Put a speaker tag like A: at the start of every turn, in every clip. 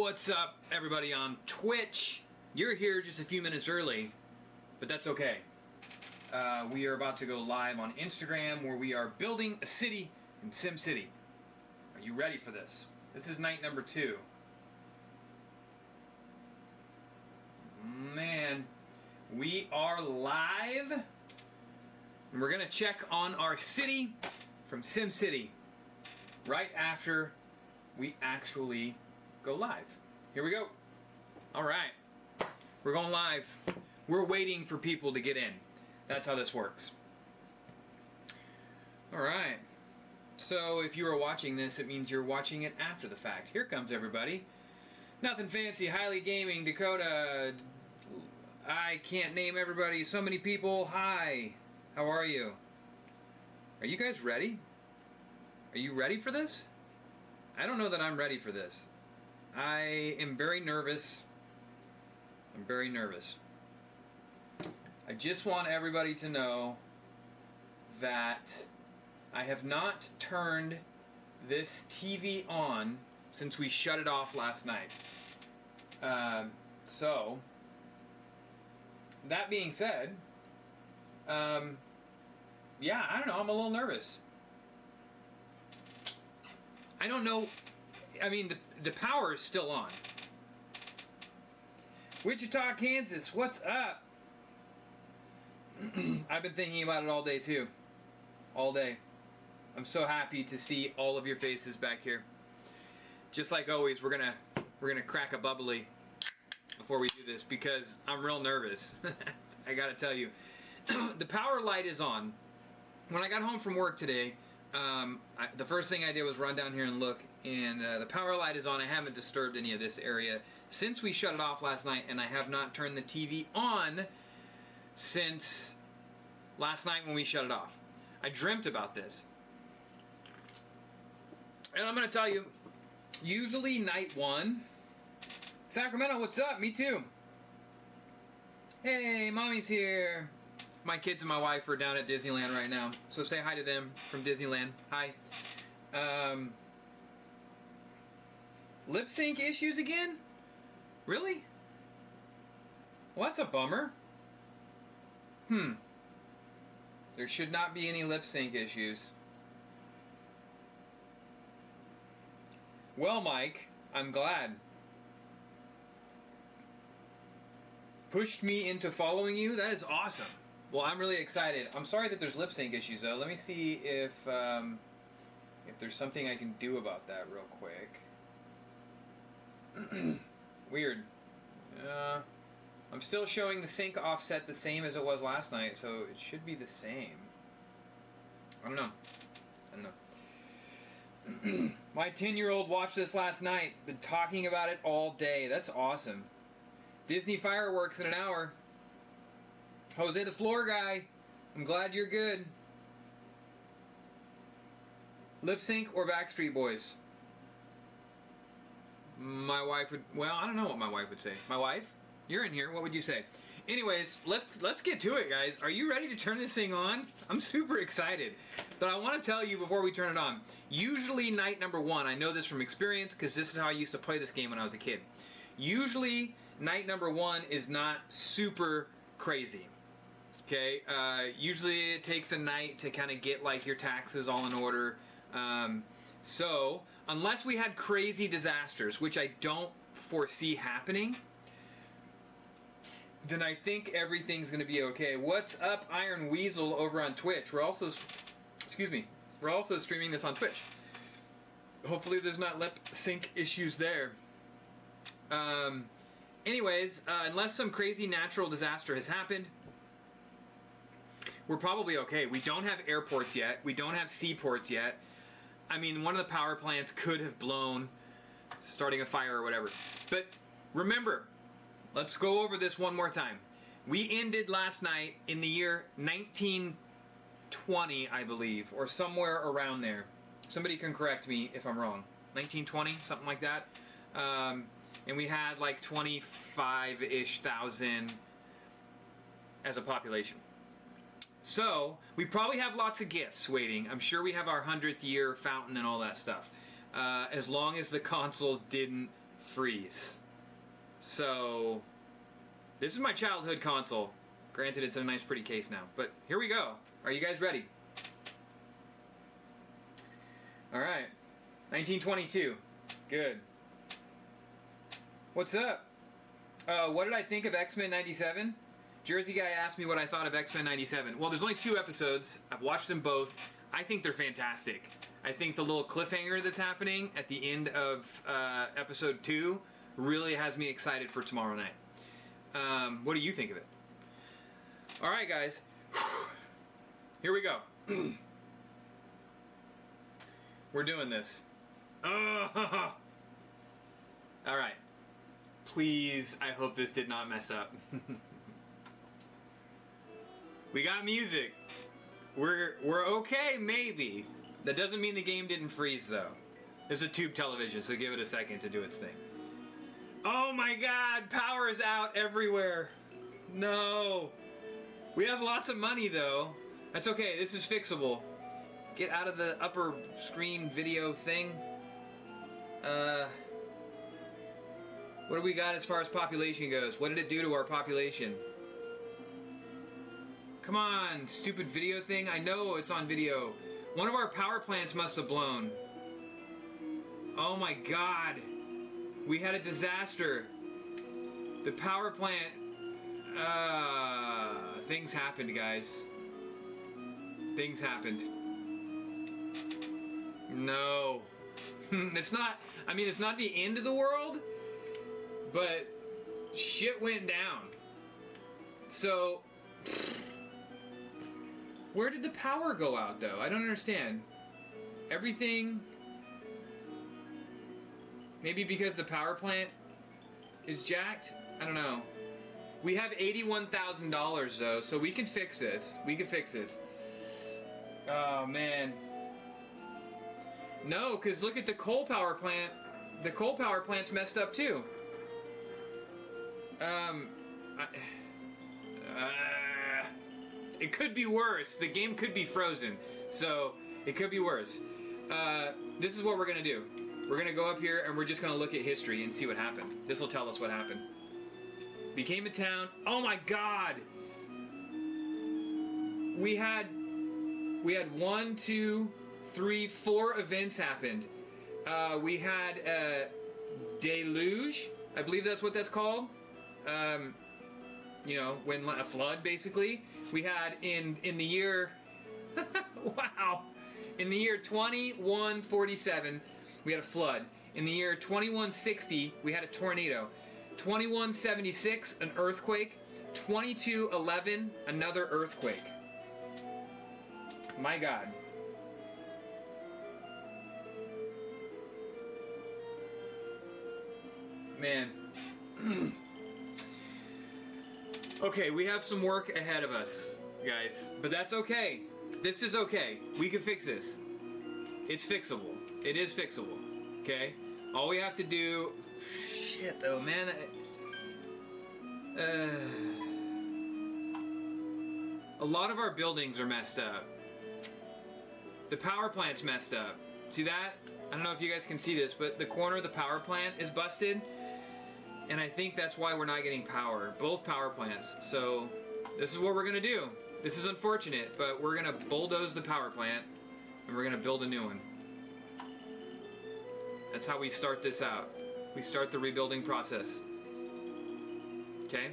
A: What's up, everybody on Twitch? You're here just a few minutes early, but that's okay. We are about to go live on Instagram where we are building a city in SimCity. Are you ready for this? This is night number 2. Man, we are live, and we're gonna check on our city from SimCity right after we actually go live. Here we go. All right, we're going live. We're waiting for people to get in. That's how this works. All right. So if you are watching this, it means you're watching it after the fact. Here comes everybody. Nothing fancy, highly gaming, Dakota. I can't name everybody. So many people. Hi. How are you? Are you guys ready? Are you ready for this? I don't know that I'm ready for this. I am very nervous. I'm very nervous. I just want everybody to know that I have not turned this TV on since we shut it off last night. So, that being said, yeah, I don't know, I'm a little nervous. I don't know, I mean, the power is still on. Wichita, Kansas, what's up? I've been thinking about it all day too. All day. I'm so happy to see all of your faces back here. Just like always, we're gonna crack a bubbly before we do this because I'm real nervous. I gotta tell you. The power light is on. When I got home from work today, the first thing I did was run down here and look, and the power light is on. I haven't disturbed any of this area since we shut it off last night, and I have not turned the TV on since last night when we shut it off. I dreamt about this. And I'm going to tell you, usually night 1, Sacramento, what's up? Me too. Hey, mommy's here. My kids and my wife are down at Disneyland right now, so say hi to them from Disneyland. Hi. Lip sync issues again? Really? Well, that's a bummer. There should not be any lip sync issues. Well, Mike, I'm glad. Pushed me into following you? That is awesome. Well, I'm really excited. I'm sorry that there's lip sync issues, though. Let me see if there's something I can do about that real quick. Weird. I'm still showing the sync offset the same as it was last night, so it should be the same. I don't know. My 10-year-old watched this last night. Been talking about it all day. That's awesome. Disney fireworks in an hour. Jose the Floor Guy, I'm glad you're good. Lip sync or Backstreet Boys? My wife would, well, I don't know what my wife would say. My wife? You're in here, what would you say? Anyways, let's get to it, guys. Are you ready to turn this thing on? I'm super excited. But I want to tell you before we turn it on, usually night number 1, I know this from experience because this is how I used to play this game when I was a kid. Usually night number 1 is not super crazy. Okay, usually it takes a night to kind of get like your taxes all in order. So, unless we had crazy disasters, which I don't foresee happening, then I think everything's going to be okay. What's up, Iron Weasel over on Twitch? We're also streaming this on Twitch. Hopefully there's not lip sync issues there. Anyways, unless some crazy natural disaster has happened, we're probably okay. We don't have airports yet. We don't have seaports yet. I mean, one of the power plants could have blown, starting a fire or whatever. But remember, let's go over this one more time. We ended last night in the year 1920, I believe, or somewhere around there. Somebody can correct me if I'm wrong. 1920, something like that. And we had like 25-ish thousand as a population. So, we probably have lots of gifts waiting. I'm sure we have our 100th year fountain and all that stuff. As long as the console didn't freeze. So, this is my childhood console. Granted, it's in a nice pretty case now, but here we go. Are you guys ready? Alright. 1922. Good. What's up? What did I think of X-Men 97? Jersey guy asked me what I thought of X-Men 97. Well, there's only 2 episodes. I've watched them both. I think they're fantastic. I think the little cliffhanger that's happening at the end of episode 2 really has me excited for tomorrow night. What do you think of it? Alright, guys. Here we go. We're doing this. Alright. Please, I hope this did not mess up. We got music. We're okay, maybe. That doesn't mean the game didn't freeze, though. This is a tube television, so give it a second to do its thing. Oh my god, power is out everywhere. No. We have lots of money, though. That's okay, this is fixable. Get out of the upper screen video thing. What do we got as far as population goes? What did it do to our population? Come on, stupid video thing. I know it's on video. One of our power plants must have blown. Oh my god. We had a disaster. The power plant... things happened, guys. Things happened. No. It's not... I mean, it's not the end of the world, but shit went down. So... Where did the power go out, though? I don't understand. Everything... Maybe because the power plant is jacked? I don't know. We have $81,000, though, so we can fix this. We can fix this. Oh, man. No, because look at the coal power plant. The coal power plant's messed up, too. It could be worse. The game could be frozen. So, it could be worse. This is what we're going to do. We're going to go up here and we're just going to look at history and see what happened. This will tell us what happened. Became a town. Oh my god! We had 1, 2, 3, 4 events happened. We had a deluge. I believe that's what that's called. You know, when a flood, basically. We had in the year... wow! In the year 2147, we had a flood. In the year 2160, we had a tornado. 2176, an earthquake. 2211, another earthquake. My god. Man. Okay, we have some work ahead of us, guys. But that's okay. This is okay. We can fix this. It's fixable. It is fixable. Okay? All we have to do... Shit, though, man. A lot of our buildings are messed up. The power plant's messed up. See that? I don't know if you guys can see this, but the corner of the power plant is busted. And I think that's why we're not getting power. Both power plants. So, this is what we're going to do. This is unfortunate, but we're going to bulldoze the power plant. And we're going to build a new one. That's how we start this out. We start the rebuilding process. Okay?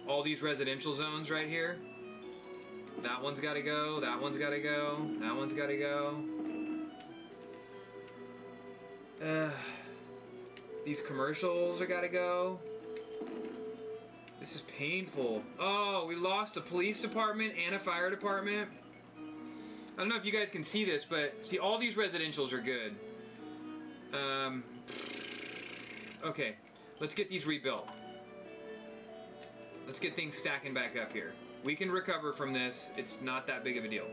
A: All these residential zones right here. That one's got to go. That one's got to go. That one's got to go. These commercials are got to go. This is painful. Oh, we lost a police department and a fire department. I don't know if you guys can see this, but see, all these residentials are good. Okay, let's get these rebuilt. Let's get things stacking back up here. We can recover from this. It's not that big of a deal,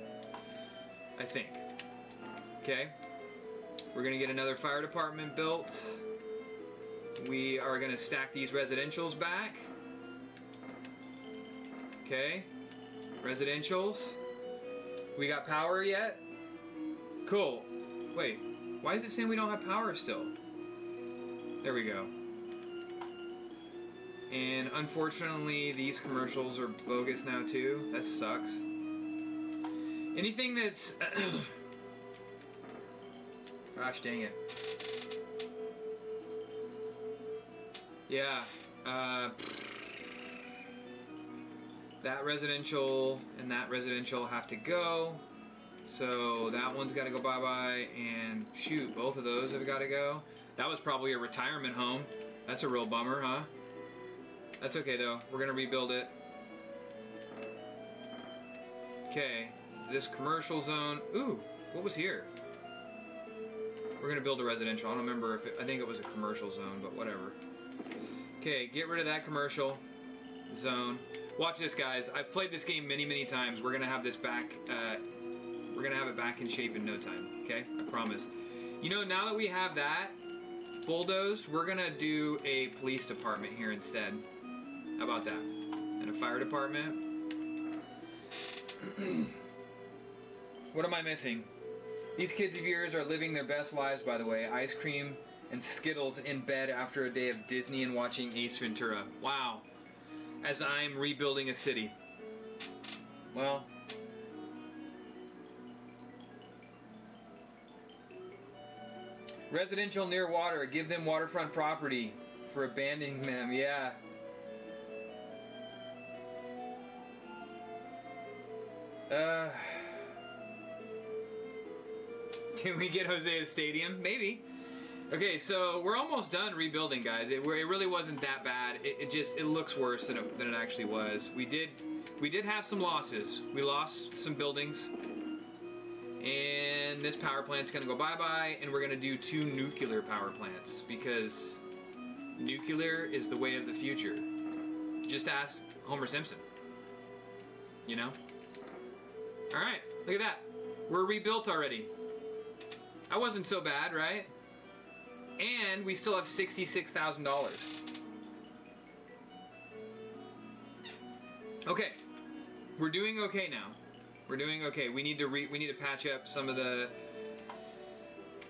A: I think. Okay, we're gonna get another fire department built. We are gonna stack these residentials back. Okay, residentials. We got power yet? Cool. Wait, Why is it saying we don't have power still? There we go. And unfortunately, these commercials are bogus now too. That sucks. Anything that's... Gosh dang it. Yeah. That residential and that residential have to go. So that one's got to go bye-bye. And shoot, both of those have got to go. That was probably a retirement home. That's a real bummer, huh? That's okay though. We're going to rebuild it. Okay. This commercial zone. Ooh, what was here? We're going to build a residential. I don't remember if I think it was a commercial zone, but whatever. Okay, get rid of that commercial zone. Watch this, guys. I've played this game many, many times. We're going to have this back. We're going to have it back in shape in no time. Okay? I promise. You know, now that we have that bulldozed, we're going to do a police department here instead. How about that? And a fire department. What am I missing? These kids of yours are living their best lives, by the way. Ice cream and Skittles in bed after a day of Disney and watching Ace Ventura. Wow. As I'm rebuilding a city. Well. Residential near water. Give them waterfront property for abandoning them. Yeah. Can we get Jose a stadium? Maybe. Okay, so we're almost done rebuilding, guys. It really wasn't that bad. It looks worse than it actually was. We did have some losses. We lost some buildings, and this power plant's gonna go bye-bye, and we're gonna do 2 nuclear power plants because nuclear is the way of the future. Just ask Homer Simpson. You know? All right, look at that. We're rebuilt already. That wasn't so bad, right? And we still have $66,000. Okay, we're doing okay now. We're doing okay. We need to patch up some of the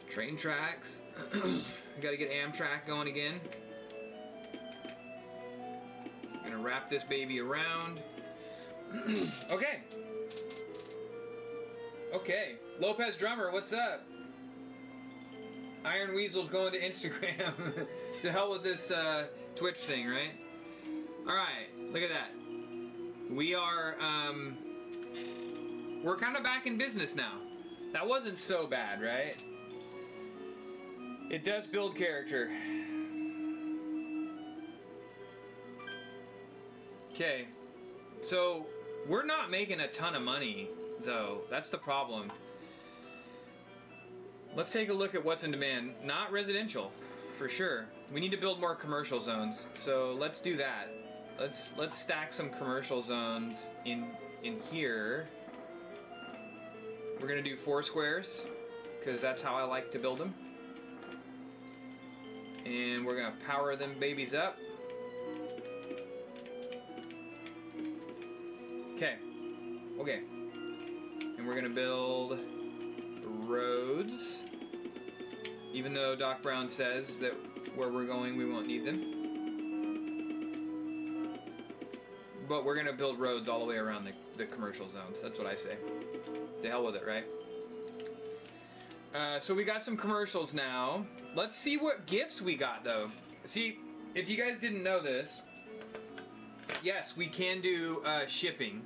A: train tracks. We got to get Amtrak going again. Gonna wrap this baby around. Okay. Okay. Lopez Drummer, what's up? Iron Weasel's going to Instagram. To hell with this Twitch thing, right? Alright, look at that. We are, we're kind of back in business now. That wasn't so bad, right? It does build character. Okay, so we're not making a ton of money, though. That's the problem. Let's take a look at what's in demand. Not residential, for sure. We need to build more commercial zones, so let's do that. Let's stack some commercial zones in here. We're gonna do 4 squares, because that's how I like to build them. And we're gonna power them babies up. Okay. Okay. And we're gonna build roads, even though Doc Brown says that where we're going we won't need them, but we're gonna build roads all the way around the commercial zones. That's what I say. To hell with it, right? So we got some commercials now. Let's see what gifts we got though. See, if you guys didn't know this, yes, we can do shipping.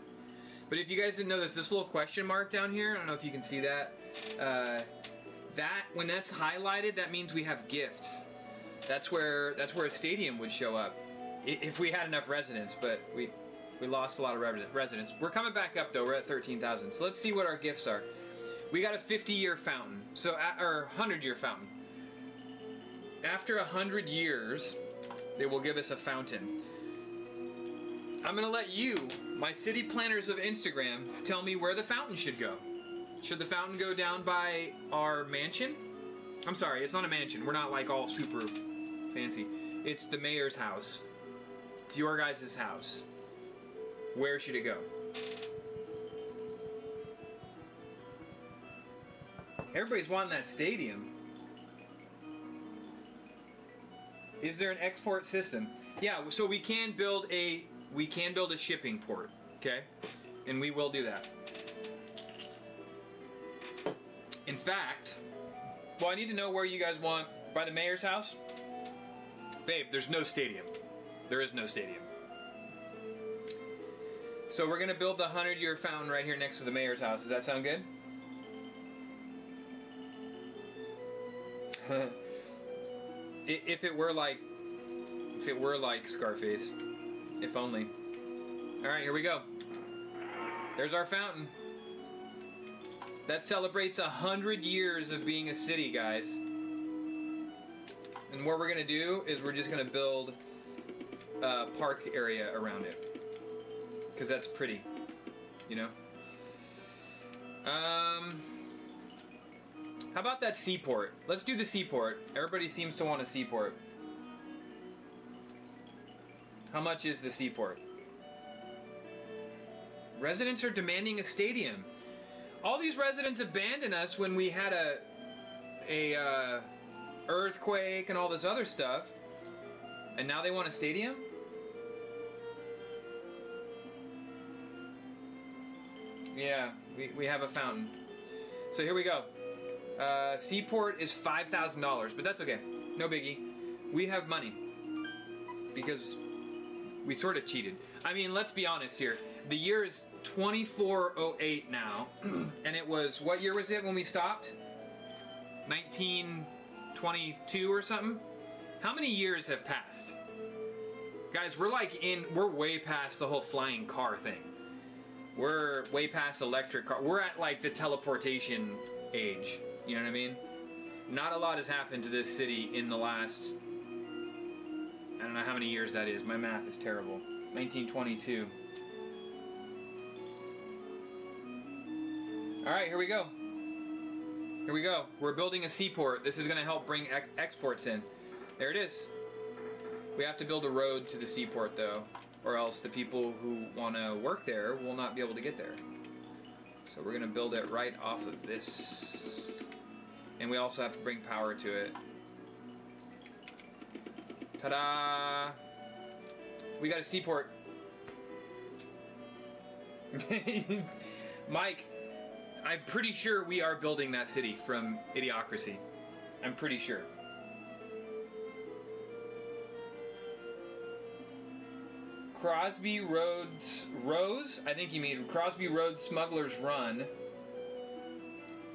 A: But if you guys didn't know this little question mark down here, I don't know if you can see that. When that's highlighted, that means we have gifts. That's where a stadium would show up if we had enough residents. But we lost a lot of residents. We're coming back up though. We're at 13,000. So let's see what our gifts are. We got a 50-year fountain, or 100-year fountain. After 100 years, they will give us a fountain. I'm gonna let you, my city planners of Instagram, tell me where the fountain should go. Should the fountain go down by our mansion? I'm sorry, it's not a mansion. We're not like all super fancy. It's the mayor's house. It's your guys' house. Where should it go? Everybody's wanting that stadium. Is there an export system? Yeah, so we can build a shipping port, okay? And we will do that. In fact, well, I need to know where you guys want. By the mayor's house? Babe, there's no stadium. There is no stadium. So we're gonna build the 100-year fountain right here next to the mayor's house. Does that sound good? If it were like Scarface. If only. Alright, here we go. There's our fountain. That celebrates 100 years of being a city, guys. And what we're gonna do is we're just gonna build a park area around it. Because that's pretty, you know? How about that seaport? Let's do the seaport. Everybody seems to want a seaport. How much is the seaport? Residents are demanding a stadium. All these residents abandoned us when we had a earthquake and all this other stuff. And now they want a stadium? Yeah, we have a fountain. So here we go. Seaport is $5,000, but that's okay. No biggie. We have money. Because we sort of cheated. I mean, let's be honest here. The year is 2408 now. And it was, what year was it when we stopped? 1922 or something? How many years have passed? Guys, we're way past the whole flying car thing. We're way past electric car. We're at like the teleportation age. You know what I mean? Not a lot has happened to this city in the last, I don't know how many years that is. My math is terrible. 1922. Alright, here we go. Here we go. We're building a seaport. This is going to help bring exports in. There it is. We have to build a road to the seaport though, or else the people who want to work there will not be able to get there. So we're going to build it right off of this. And we also have to bring power to it. Ta-da! We got a seaport. Mike, I'm pretty sure we are building that city from Idiocracy. I'm pretty sure. Crosby Roads Rose? I think you mean Crosby Road Smuggler's Run.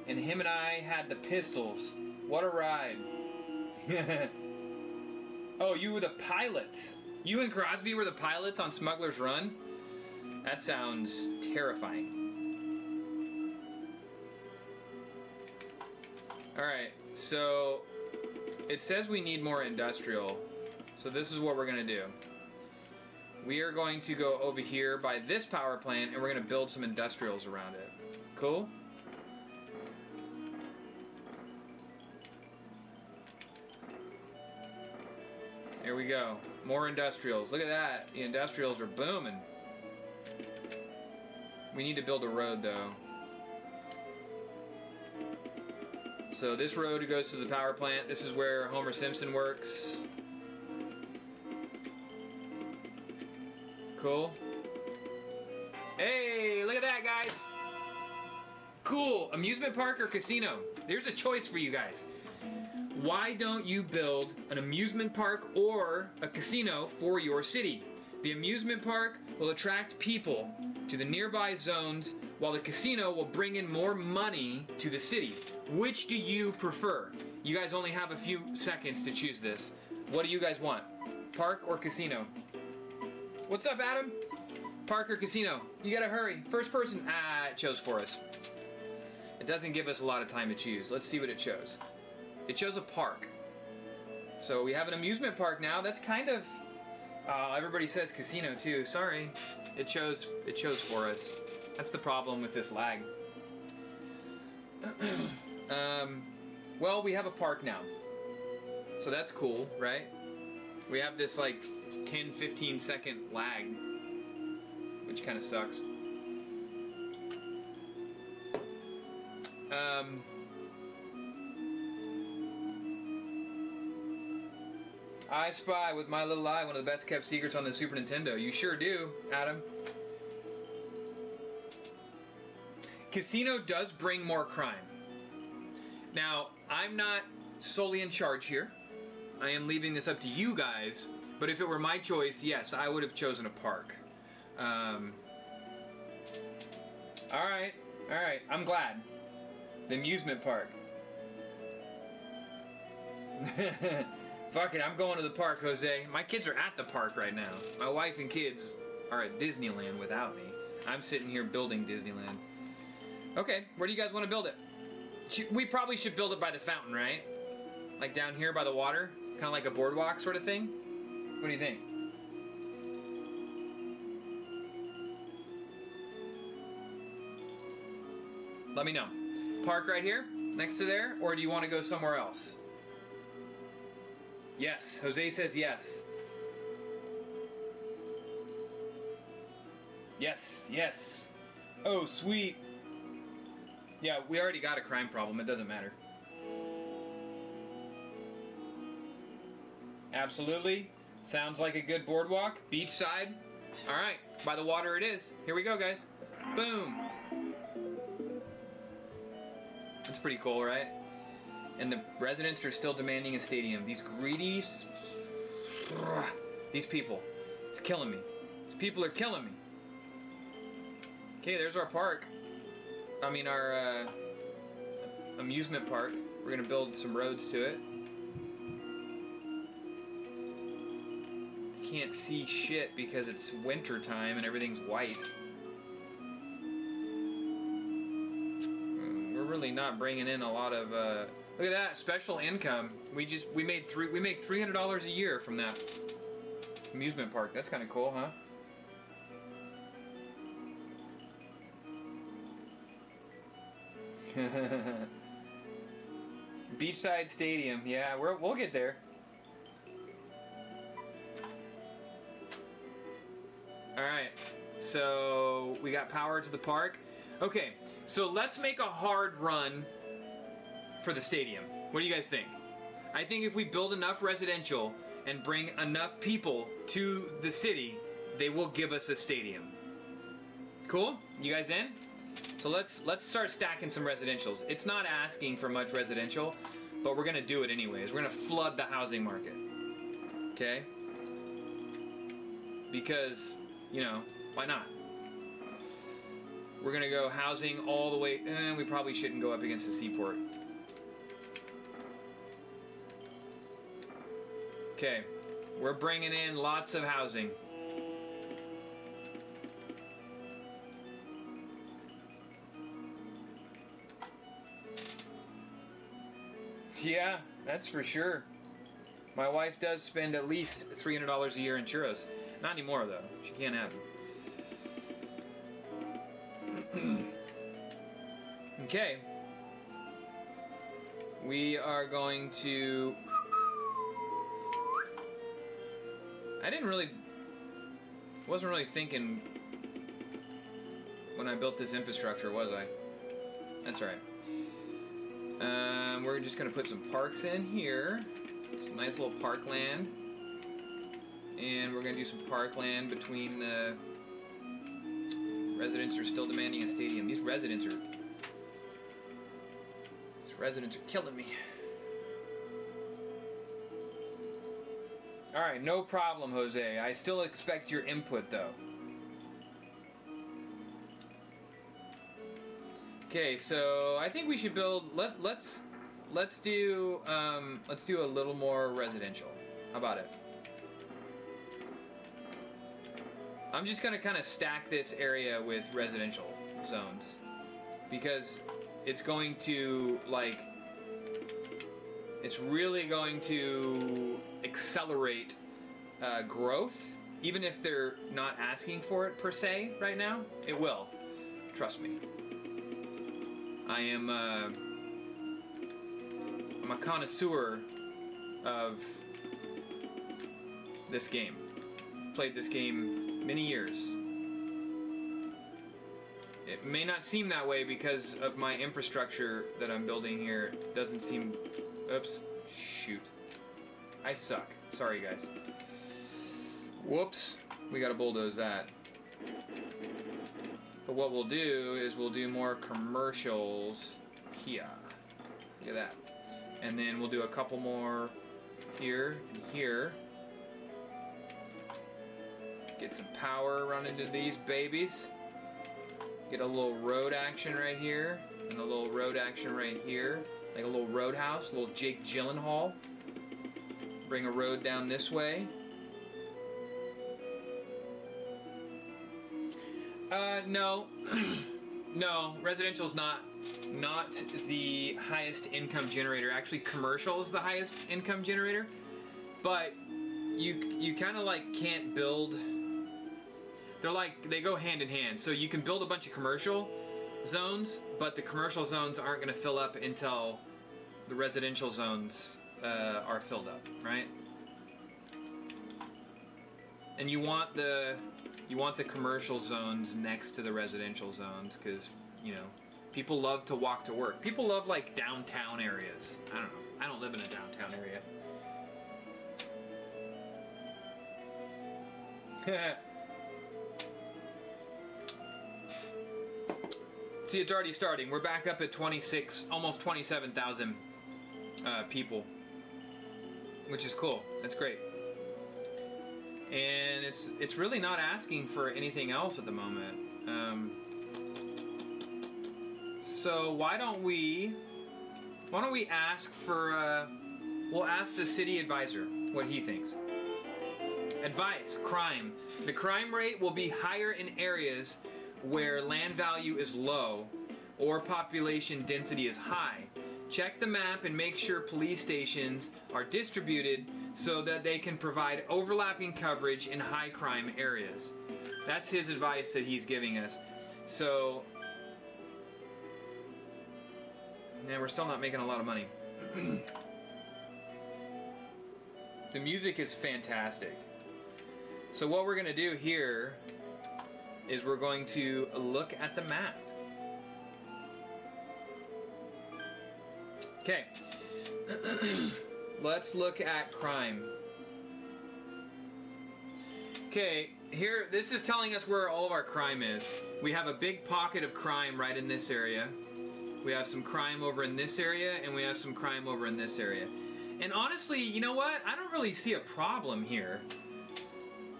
A: And him and I had the pistols. What a ride. Oh, you were the pilots. You and Crosby were the pilots on Smuggler's Run? That sounds terrifying. Alright, so it says we need more industrial. So this is what we're going to do. We are going to go over here by this power plant and we're going to build some industrials around it. Cool? There we go. More industrials. Look at that. The industrials are booming. We need to build a road though. So this road goes to the power plant. This is where Homer Simpson works. Cool. Hey, look at that, guys. Cool. Amusement park or casino? There's a choice for you guys. Why don't you build an amusement park or a casino for your city? The amusement park will attract people to the nearby zones, while the casino will bring in more money to the city. Which do you prefer? You guys only have a few seconds to choose this. What do you guys want? Park or casino? What's up, Adam? Park or casino? You gotta hurry. First person. It chose for us. It doesn't give us a lot of time to choose. Let's see what it chose. It shows a park. So we have an amusement park now. That's kind of... everybody says casino too. Sorry. It chose for us. That's the problem with this lag. Well, we have a park now. So that's cool, right? We have this like 10-15 second lag, which kind of sucks. I spy with my little eye one of the best kept secrets on the Super Nintendo. You sure do, Adam. Casino does bring more crime. Now, I'm not solely in charge here. I am leaving this up to you guys, but if it were my choice, yes, I would have chosen a park. Alright, I'm glad. The amusement park. Fuck it, I'm going to the park, Jose. My kids are at the park right now. My wife and kids are at Disneyland without me. I'm sitting here building Disneyland. Okay, where do you guys want to build it? We probably should build it by the fountain, right? Like down here by the water? Kind of like a boardwalk sort of thing? What do you think? Let me know. Park right here, next to there, or do you want to go somewhere else? Yes, Jose says yes. Yes, yes. Oh, sweet. Yeah, we already got a crime problem. It doesn't matter. Absolutely. Sounds like a good boardwalk. Beachside. All right, by the water it is. Here we go, guys. Boom. That's pretty cool, right? And the residents are still demanding a stadium. These greedy... These people. It's killing me. These people are killing me. Okay, there's our park. I mean, our amusement park. We're gonna build some roads to it. Can't see shit because it's winter time and everything's white. We're really not bringing in a lot of. Look at that special income. We make $300 a year from that amusement park. That's kind of cool, huh? Beachside Stadium. Yeah, we'll get there. Alright, so we got power to the park. Okay, so let's make a hard run for the stadium. What do you guys think? I think if we build enough residential and bring enough people to the city, they will give us a stadium. Cool? You guys in? So let's start stacking some residentials. It's not asking for much residential, but we're gonna do it anyways. We're gonna flood the housing market. Okay? Because, you know, why not? We're gonna go housing all the way. We probably shouldn't go up against the seaport. Okay, we're bringing in lots of housing. Yeah, that's for sure. My wife does spend at least $300 a year in churros. Not anymore, though. She can't have them. Okay. We are going to... wasn't really thinking when I built this infrastructure, was I? That's right. We're just going to put some parks in here. Some nice little parkland. And we're going to do some parkland between the residents are still demanding a stadium. These residents are killing me. Alright, no problem, Jose. I still expect your input, though. Okay, so I think we should build. Let's do a little more residential. How about it? I'm just gonna kind of stack this area with residential zones because it's going to it's really going to accelerate growth, even if they're not asking for it per se right now. It will. Trust me. I'm a connoisseur of this game. Played this game many years. It may not seem that way because of my infrastructure that I'm building here. It doesn't seem... Oops. Shoot. I suck. Sorry, guys. Whoops. We gotta bulldoze that. But what we'll do is we'll do more commercials here. Look at that. And then we'll do a couple more here and here. Get some power running into these babies. Get a little road action right here. And a little road action right here. Like a little roadhouse, a little Jake Gyllenhaal. Bring a road down this way. No. No, residential's not the highest income generator. Actually, commercial is the highest income generator. But you kind of like can't build. They go hand in hand. So you can build a bunch of commercial zones, but the commercial zones aren't going to fill up until the residential zones are filled up, right? And you want the commercial zones next to the residential zones because, you know, people love to walk to work. People love like downtown areas. I don't know. I don't live in a downtown area. See, it's already starting. We're back up at 26, almost 27,000 people, which is cool. That's great. And it's really not asking for anything else at the moment. So why don't we ask for we'll ask the city advisor what he thinks. Advice: crime. The crime rate will be higher in areas where land value is low or population density is high. Check the map and make sure police stations are distributed so that they can provide overlapping coverage in high crime areas. That's his advice that he's giving us. So, yeah, we're still not making a lot of money. The music is fantastic. So what we're going to do here is we're going to look at the map. Okay. Let's look at crime. Okay, here, this is telling us where all of our crime is. We have a big pocket of crime right in this area. We have some crime over in this area, and we have some crime over in this area. And honestly, you know what? I don't really see a problem here,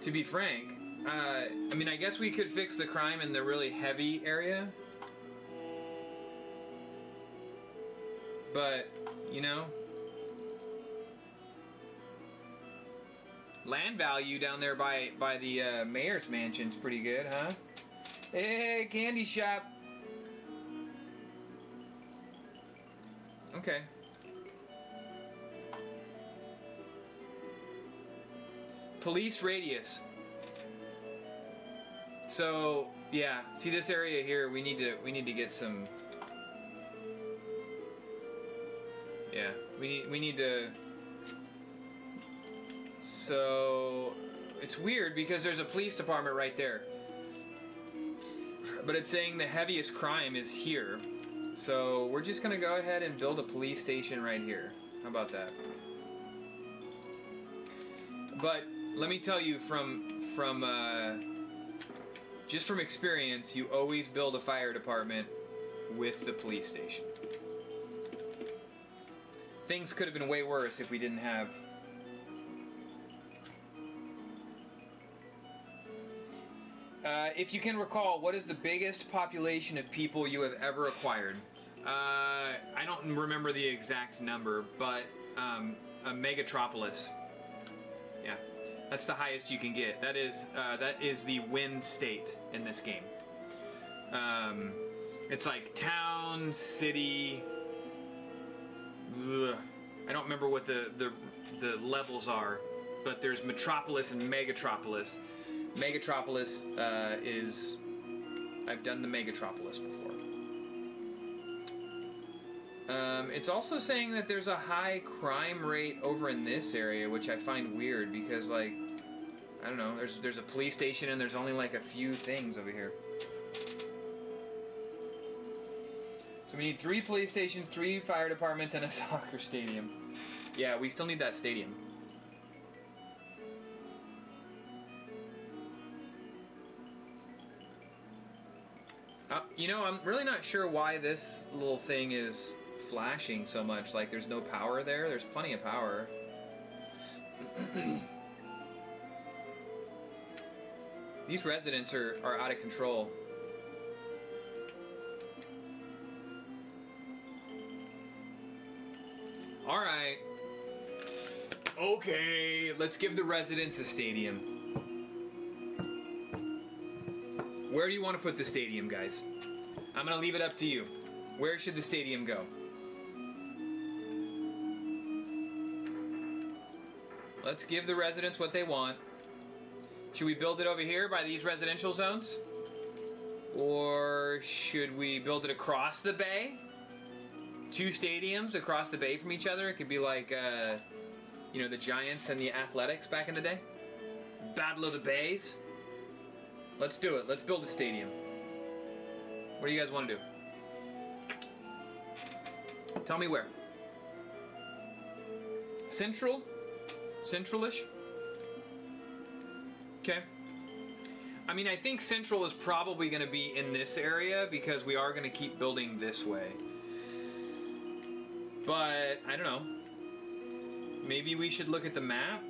A: to be frank. I mean, I guess we could fix the crime in the really heavy area. But, you know, land value down there by the mayor's mansion's pretty good, huh? Hey, candy shop. Okay. Police radius. So, yeah, see this area here, we need to get some. Yeah, we need to. So it's weird because there's a police department right there, but it's saying the heaviest crime is here. So we're just gonna go ahead and build a police station right here. How about that? But let me tell you just from experience, you always build a fire department with the police station. Things could have been way worse if we didn't have. If you can recall, what is the biggest population of people you have ever acquired? I don't remember the exact number, but a megatropolis. Yeah, that's the highest you can get. That is the win state in this game. It's like town, city. Ugh. I don't remember what the levels are, but there's metropolis and megatropolis. Megatropolis is. I've done the megatropolis before. It's also saying that there's a high crime rate over in this area, which I find weird because, like, I don't know. There's a police station and there's only like a few things over here. So we need 3 police stations, 3 fire departments, and a soccer stadium. Yeah, we still need that stadium. You know, I'm really not sure why this little thing is flashing so much. Like, there's no power there. There's plenty of power. These residents are out of control. Alright. Okay, let's give the residents a stadium. Where do you want to put the stadium, guys? I'm gonna leave it up to you. Where should the stadium go? Let's give the residents what they want. Should we build it over here by these residential zones? Or should we build it across the bay? 2 stadiums across the bay from each other? It could be like, you know, the Giants and the Athletics back in the day. Battle of the Bays. Let's do it. Let's build a stadium. What do you guys want to do? Tell me where. Central? Central-ish? Okay. I mean, I think Central is probably going to be in this area because we are going to keep building this way. But, I don't know. Maybe we should look at the map.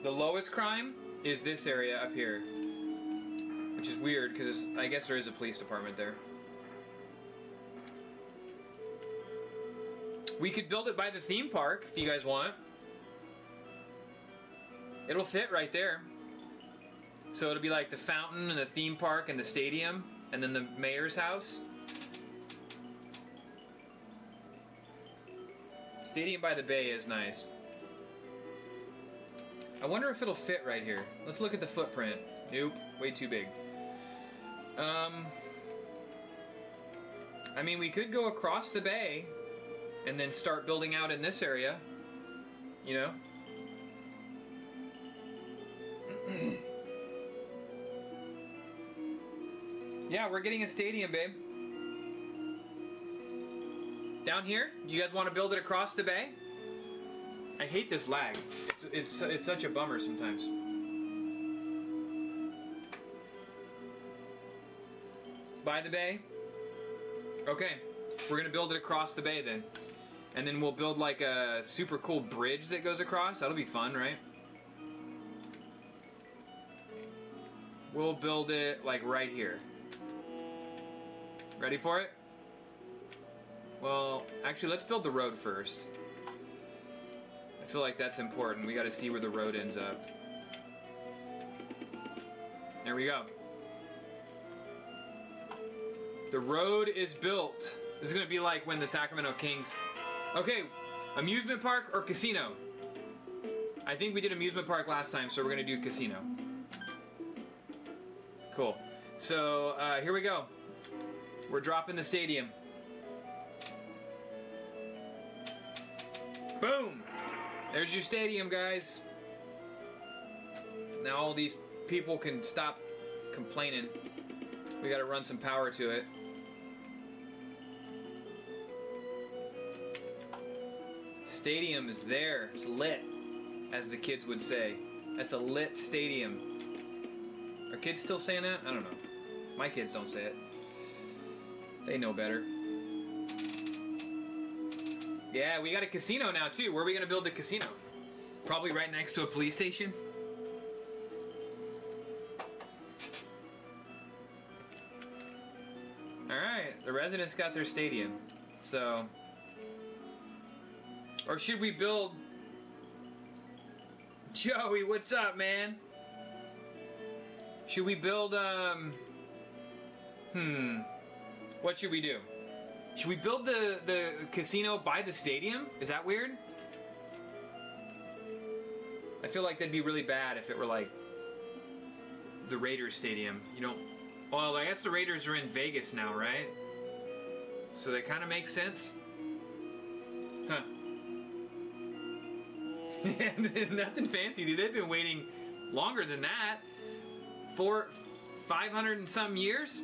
A: The lowest crime is this area up here. Which is weird because I guess there is a police department there. We could build it by the theme park if you guys want. It'll fit right there. So it'll be like the fountain and the theme park and the stadium and then the mayor's house. Stadium by the bay is nice. I wonder if it'll fit right here. Let's look at the footprint. Nope, way too big. I mean, we could go across the bay and then start building out in this area. You know? Yeah, we're getting a stadium, babe. Down here? You guys want to build it across the bay? I hate this lag. It's such a bummer sometimes. By the bay? Okay, we're gonna build it across the bay then. And then we'll build like a super cool bridge that goes across. That'll be fun, right? We'll build it like right here. Ready for it? Well, actually, let's build the road first. I feel like that's important. We gotta see where the road ends up. There we go. The road is built. This is gonna be like when the Sacramento Kings... Okay, amusement park or casino? I think we did amusement park last time, so we're gonna do casino. Cool. So, here we go. We're dropping the stadium. Boom! There's your stadium, guys. Now all these people can stop complaining. We gotta run some power to it. Stadium is there. It's lit, as the kids would say. That's a lit stadium. Are kids still saying that? I don't know. My kids don't say it. They know better. Yeah, we got a casino now too. Where are we gonna build the casino? Probably right next to a police station. Alright, the residents got their stadium. So... Or should we build... Joey, what's up, man? Should we build, what should we do? Should we build the casino by the stadium? Is that weird? I feel like that'd be really bad if it were like the Raiders stadium. You know, well, I guess the Raiders are in Vegas now, right? So that kind of makes sense. Huh. Nothing fancy, dude. They've been waiting longer than that. 500 and something years?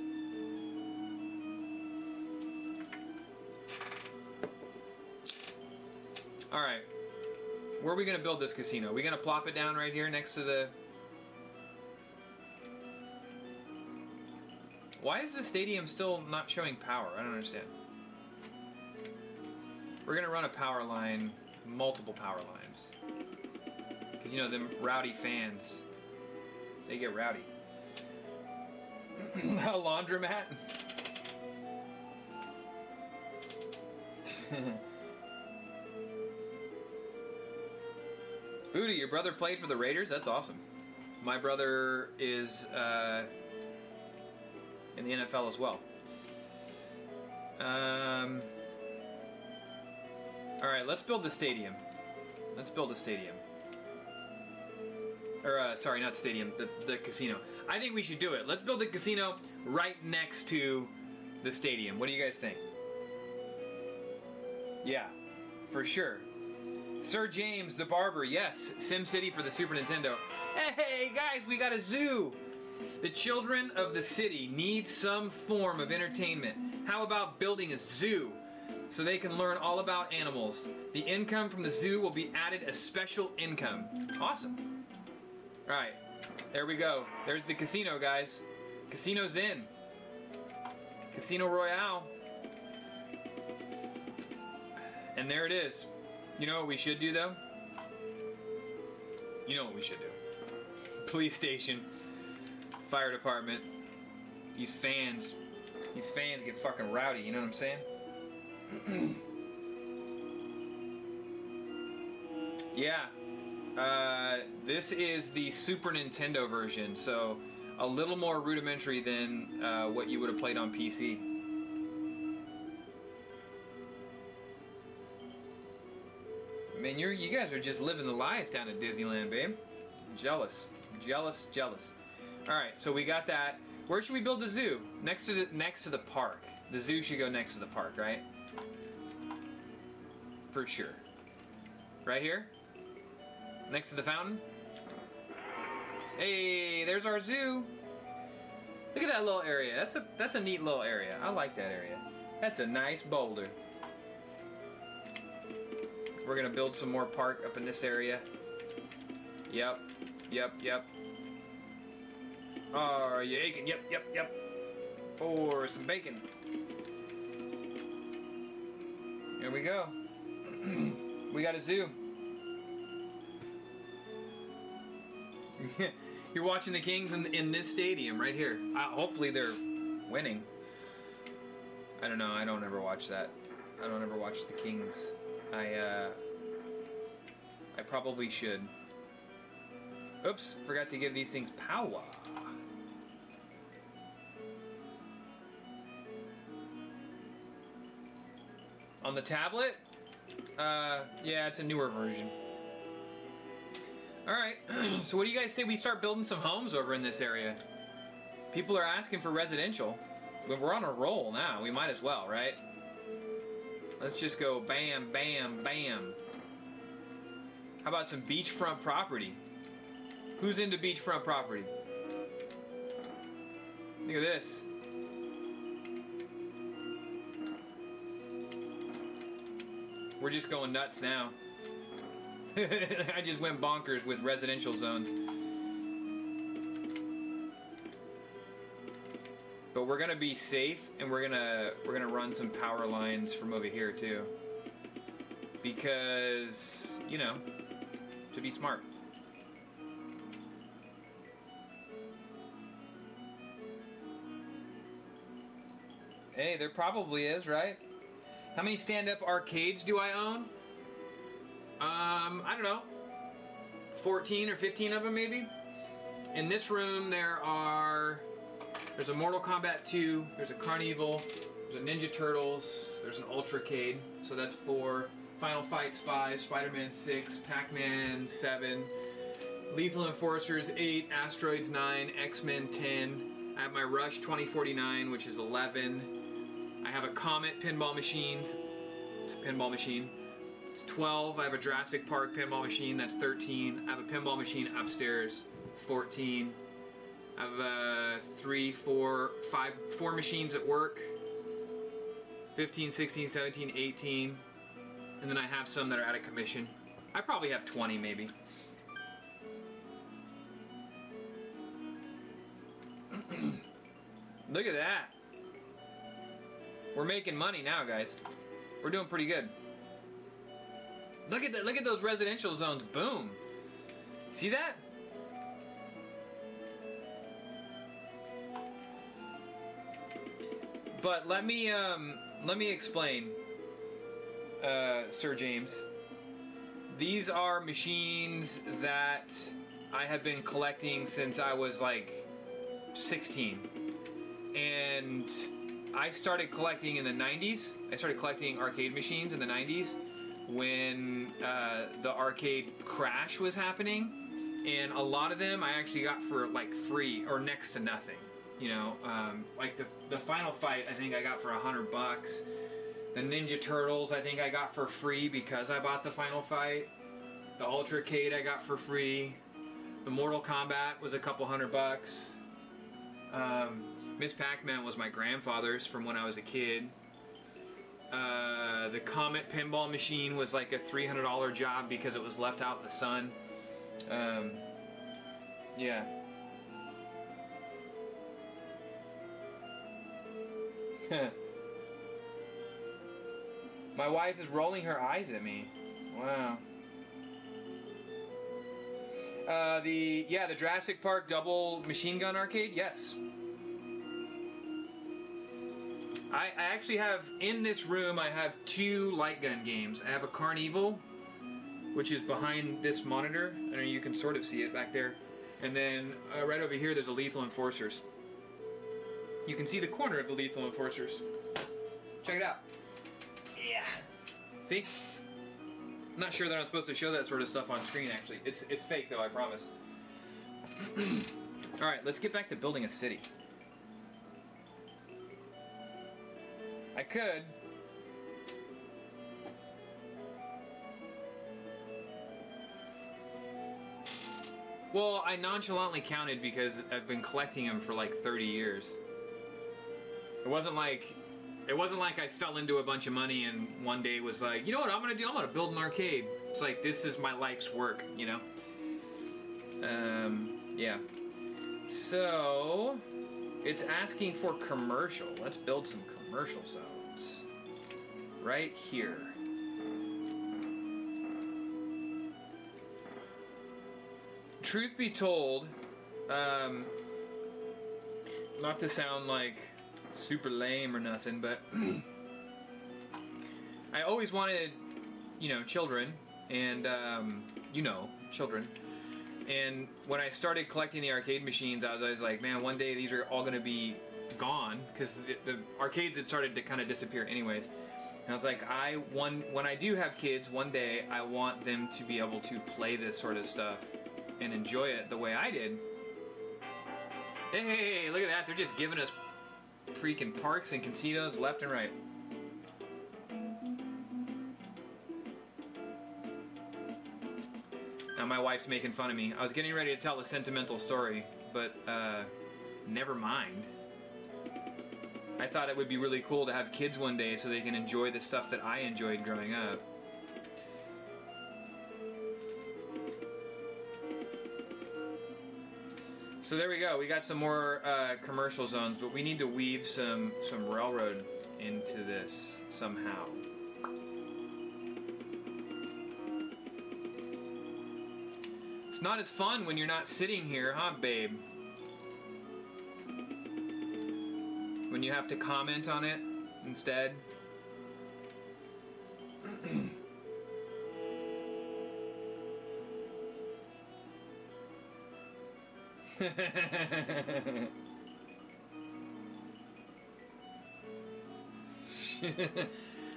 A: Alright. Where are we going to build this casino? Are we going to plop it down right here next to the... Why is the stadium still not showing power? I don't understand. We're gonna run a power line, multiple power lines. Because you know, them rowdy fans, they get rowdy. A laundromat? Booty, your brother played for the Raiders? That's awesome. My brother is in the NFL as well. Alright, let's build the stadium. Let's build a stadium. Or, sorry, not stadium, the casino. I think we should do it. Let's build the casino right next to the stadium. What do you guys think? Yeah, for sure. Sir James the Barber, yes. SimCity for the Super Nintendo. Hey, guys, we got a zoo. The children of the city need some form of entertainment. How about building a zoo so they can learn all about animals? The income from the zoo will be added as special income. Awesome. All right, there we go. There's the casino, guys. Casino's in. Casino Royale. And there it is. You know what we should do, though? You know what we should do. Police station. Fire department. These fans get fucking rowdy, you know what I'm saying? Yeah. This is the Super Nintendo version, so a little more rudimentary than what you would have played on PC. Man, you guys are just living the life down at Disneyland, babe. Jealous. Jealous, jealous. Alright, so we got that. Where should we build the zoo? Next to the park. The zoo should go next to the park, right? For sure. Right here? Next to the fountain? Hey, there's our zoo. Look at that little area. That's a neat little area. I like that area. That's a nice boulder. We're gonna build some more park up in this area. Yep. Are you aching? Yep. For some bacon. Here we go. We got a zoo. You're watching the Kings in this stadium right here. Hopefully they're winning. I don't know. I don't ever watch that. I don't ever watch the Kings. I probably should. Oops, forgot to give these things power. On the tablet? Yeah, it's a newer version. Alright, so what do you guys say we start building some homes over in this area? People are asking for residential. But we're on a roll now, we might as well, right? Let's just go bam, bam, bam. How about some beachfront property? Who's into beachfront property? Look at this. We're just going nuts now. I just went bonkers with residential zones. But we're gonna be safe, and we're gonna run some power lines from over here too. Because, you know, to be smart. Hey, there probably is, right? How many stand-up arcades do I own? I don't know. 14 or 15 of them, maybe? In this room, there's a Mortal Kombat 2, there's a Carnival, there's a Ninja Turtles, there's an Ultracade, so that's 4. Final Fights 5, Spider-Man 6, Pac-Man 7, Lethal Enforcers 8, Asteroids 9, X-Men 10. I have my Rush 2049, which is 11. I have a Comet pinball machine. It's a pinball machine. It's 12. I have a Jurassic Park pinball machine. That's 13. I have a pinball machine upstairs. 14. I have 4 machines at work. 15, 16, 17, 18. And then I have some that are out of commission. I probably have 20 maybe. Look at that. We're making money now, guys. We're doing pretty good. Look at that. Look at those residential zones. Boom. See that? But let me explain, Sir James. These are machines that I have been collecting since I was like 16. And I started collecting in the 90s. I started collecting arcade machines in the 90s when the arcade crash was happening. And a lot of them I actually got for like free or next to nothing. You know, like the Final Fight I think I got for $100. The Ninja Turtles I think I got for free because I bought the Final Fight. The Ultracade I got for free. The Mortal Kombat was a couple $100. Miss Pac-Man was my grandfather's from when I was a kid. The Comet pinball machine was like a $300 job because it was left out in the sun. Yeah. My wife is rolling her eyes at me. Wow. The Jurassic Park double machine gun arcade, yes. I actually have, in this room, I have 2 light gun games. I have a Carnival, which is behind this monitor. I know you can sort of see it back there. And then right over here, there's a Lethal Enforcers. You can see the corner of the Lethal Enforcers. Check it out. Yeah. See? I'm not sure that I'm supposed to show that sort of stuff on screen, actually. It's fake, though, I promise. All right, let's get back to building a city. I could. Well, I nonchalantly counted because I've been collecting them for like 30 years. It wasn't like I fell into a bunch of money and one day was like, you know what I'm gonna do? I'm gonna build an arcade. It's like, this is my life's work, you know? Yeah. So, it's asking for commercial. Let's build some commercial zones. Right here. Truth be told, not to sound like super lame or nothing, but I always wanted, you know, children, and children. And when I started collecting the arcade machines, I was always like, man, one day these are all going to be gone, because the arcades had started to kind of disappear anyways. And I was like, when I do have kids, one day I want them to be able to play this sort of stuff and enjoy it the way I did. Hey, look at that. They're just giving us freaking parks and casinos left and right. Now my wife's making fun of me. I was getting ready to tell a sentimental story, but never mind. I thought it would be really cool to have kids one day so they can enjoy the stuff that I enjoyed growing up. So there we go. We got some more commercial zones, but we need to weave some railroad into this somehow. It's not as fun when you're not sitting here, huh, babe? When you have to comment on it instead.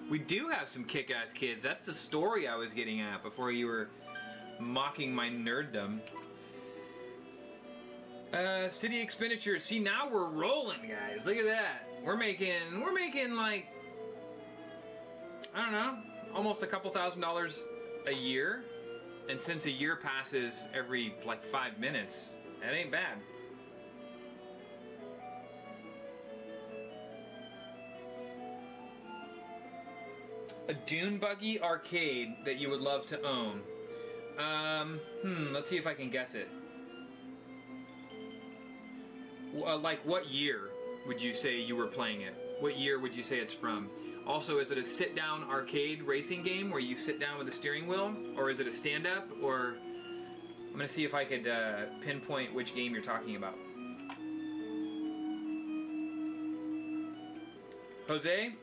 A: We do have some kick-ass kids. That's the story I was getting at before you were mocking my nerddom. City expenditures. See, now we're rolling, guys. Look at that. We're making like, I don't know, almost a couple $1,000s a year. And since a year passes every like 5 minutes, that ain't bad. A dune buggy arcade that you would love to own. Let's see if I can guess it. Like what year would you say you were playing it? What year would you say it's from? Also, is it a sit-down arcade racing game where you sit down with a steering wheel? Or is it a stand-up? Or... I'm going to see if I could pinpoint which game you're talking about. Jose,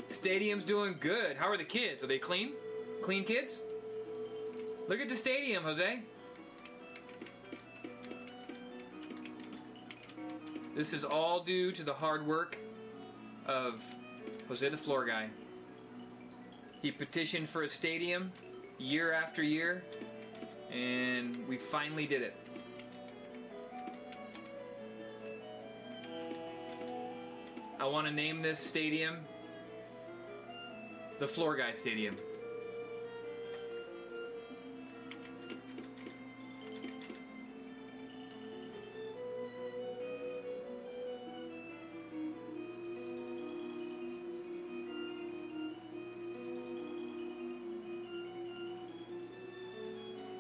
A: stadium's doing good. How are the kids? Are they clean? Clean kids? Look at the stadium, Jose. This is all due to the hard work of Jose the Floor Guy. He petitioned for a stadium year after year, and we finally did it. I want to name this stadium the Floor Guy Stadium.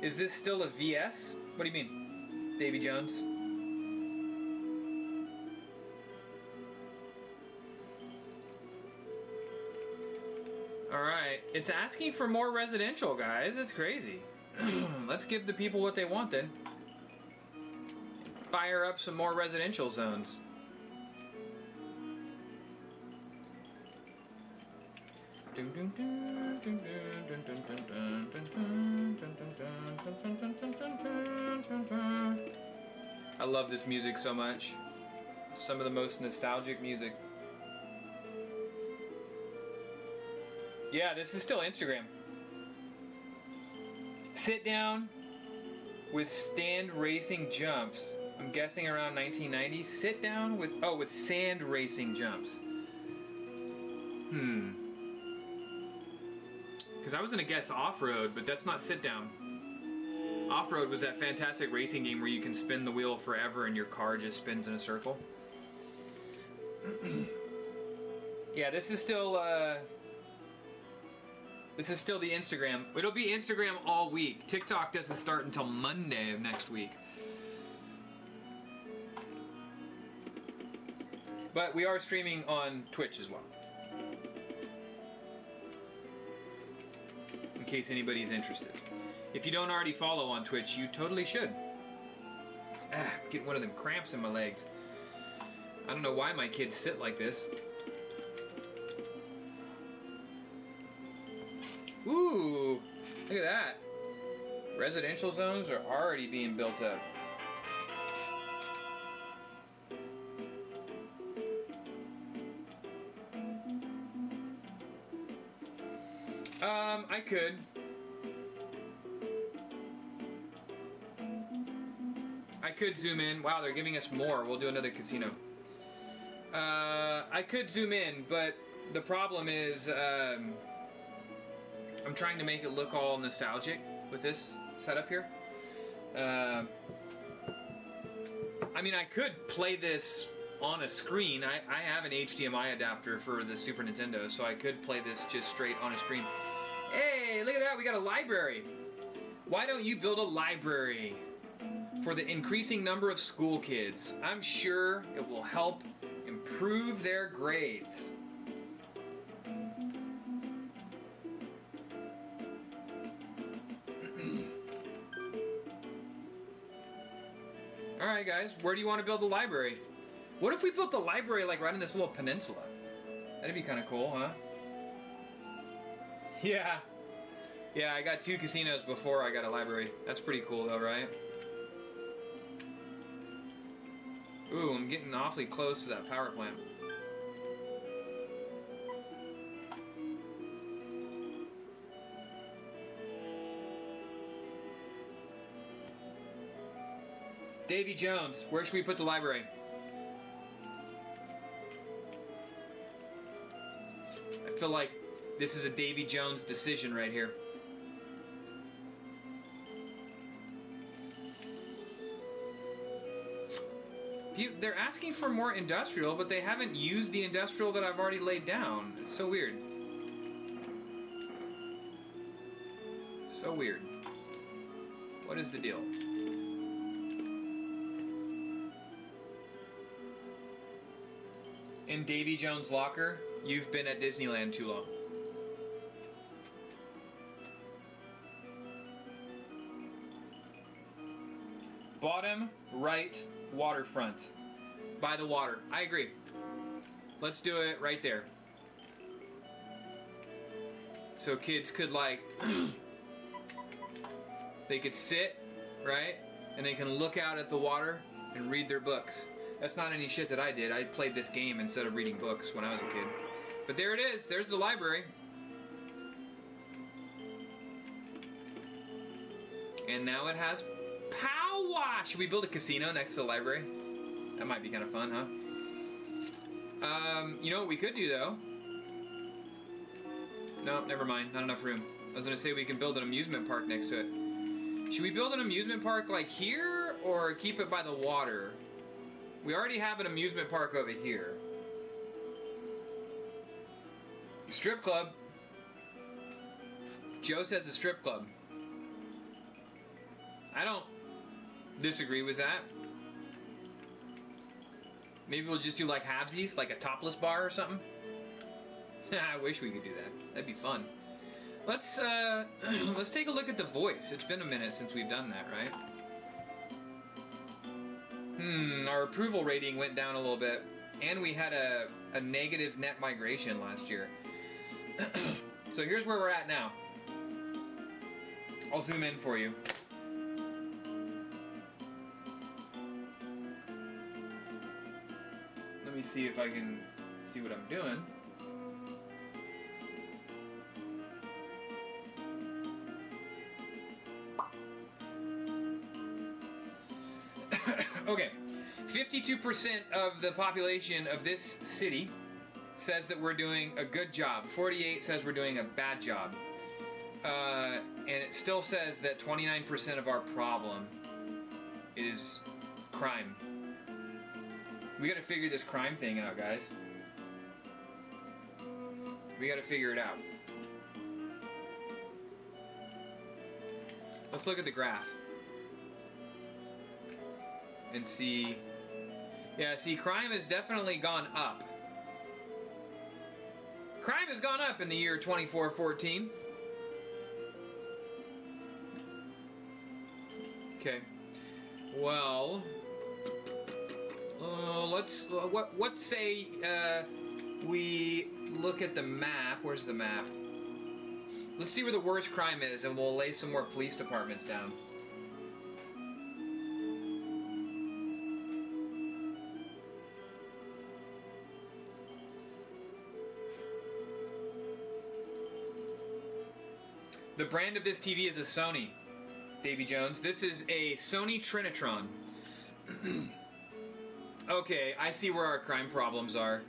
A: Is this still a VS? What do you mean, Davy Jones? Alright, it's asking for more residential, guys. That's crazy. Let's give the people what they want then. Fire up some more residential zones. I love this music so much. Some of the most nostalgic music. Yeah, this is still Instagram. Sit down with stand racing jumps. I'm guessing around 1990. Sit down with, with sand racing jumps. Because I was going to guess off-road, but that's not sit down. Off-road was that fantastic racing game where you can spin the wheel forever and your car just spins in a circle. Yeah, this is still the Instagram. It'll be Instagram all week. TikTok doesn't start until Monday of next week. But we are streaming on Twitch as well. In case anybody's interested. If you don't already follow on Twitch, you totally should. I'm getting one of them cramps in my legs. I don't know why my kids sit like this. Ooh, look at that. Residential zones are already being built up. I could. I could zoom in. Wow, they're giving us more. We'll do another casino. I could zoom in, but the problem is I'm trying to make it look all nostalgic with this setup here. I mean, I could play this on a screen. I have an HDMI adapter for the Super Nintendo, so I could play this just straight on a screen. Hey, look at that, we got a library. Why don't you build a library for the increasing number of school kids? I'm sure it will help improve their grades. Alright guys, where do you want to build the library? What if we built the library like right in this little peninsula? That'd be kind of cool, huh? Yeah. Yeah, I got 2 casinos before I got a library. That's pretty cool though, right? Ooh, I'm getting awfully close to that power plant. Davy Jones, where should we put the library? I feel like this is a Davy Jones decision right here. They're asking for more industrial, but they haven't used the industrial that I've already laid down. It's so weird. So weird. What is the deal? In Davy Jones' locker, you've been at Disneyland too long. Bottom right waterfront. By the water. I agree. Let's do it right there. So kids could like, they could sit, right? And they can look out at the water and read their books. That's not any shit that I did. I played this game instead of reading books when I was a kid. But there it is. There's the library. And now it has power. Should we build a casino next to the library? That might be kind of fun, huh? You know what we could do, though? No, never mind. Not enough room. I was going to say we can build an amusement park next to it. Should we build an amusement park like here or keep it by the water? We already have an amusement park over here. Strip club. Joe says a strip club. I don't disagree with that. Maybe we'll just do like halvesies, like a topless bar or something. I wish we could do that. That'd be fun. Let's let's take a look at The Voice. It's been a minute since we've done that, right? Our approval rating went down a little bit, and we had a negative net migration last year. So here's where we're at now. I'll zoom in for you. Let me see if I can see what I'm doing. Okay, 52% of the population of this city says that we're doing a good job. 48 says we're doing a bad job. And it still says that 29% of our problem is crime. We gotta figure this crime thing out, guys. We gotta figure it out. Let's look at the graph. And see, yeah, see, crime has definitely gone up. Crime has gone up in the year 2414. Okay. Well, let's say we look at the map. Where's the map? Let's see where the worst crime is, and we'll lay some more police departments down. The brand of this TV is a Sony, Davy Jones. This is a Sony Trinitron. Okay, I see where our crime problems are.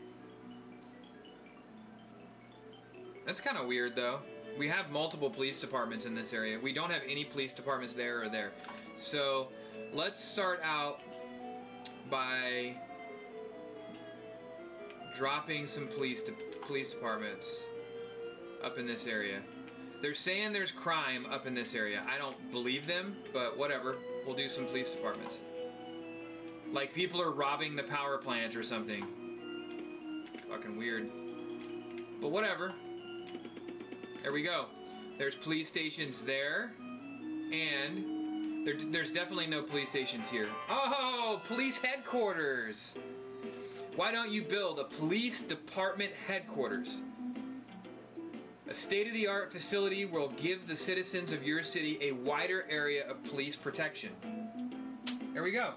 A: That's kind of weird, though. We have multiple police departments in this area. We don't have any police departments there or there. So let's start out by dropping some police departments up in this area. They're saying there's crime up in this area. I don't believe them, but whatever. We'll do some police departments. Like people are robbing the power plant or something. Fucking weird. But whatever. There we go. There's police stations there. And there's definitely no police stations here. Oh, police headquarters. Why don't you build a police department headquarters? A state-of-the-art facility will give the citizens of your city a wider area of police protection. There we go.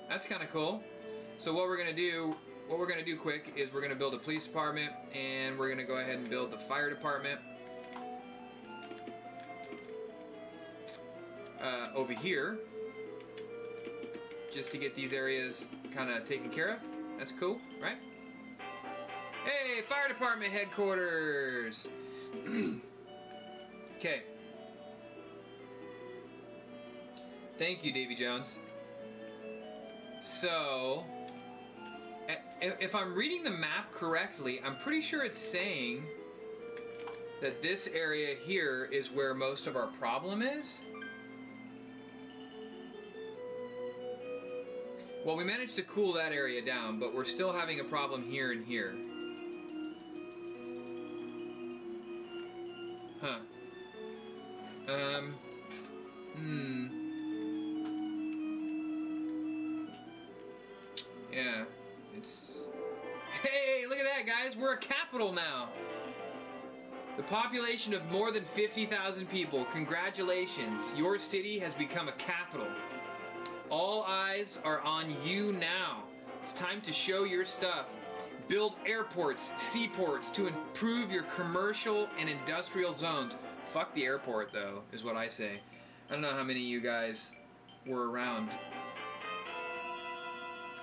A: That's kind of cool. So what we're gonna do quick is we're gonna build a police department, and we're gonna go ahead and build the fire department over here, just to get these areas kind of taken care of. That's cool, right? Hey, fire department headquarters. Okay. Thank you, Davy Jones. So, if I'm reading the map correctly, I'm pretty sure it's saying that this area here is where most of our problem is. Well, we managed to cool that area down, but we're still having a problem here and here. Huh. Yeah, it's... Hey, look at that, guys! We're a capital now! The population of more than 50,000 people. Congratulations, your city has become a capital. All eyes are on you now. It's time to show your stuff. Build airports, seaports to improve your commercial and industrial zones. Fuck the airport, though, is what I say. I don't know how many of you guys were around.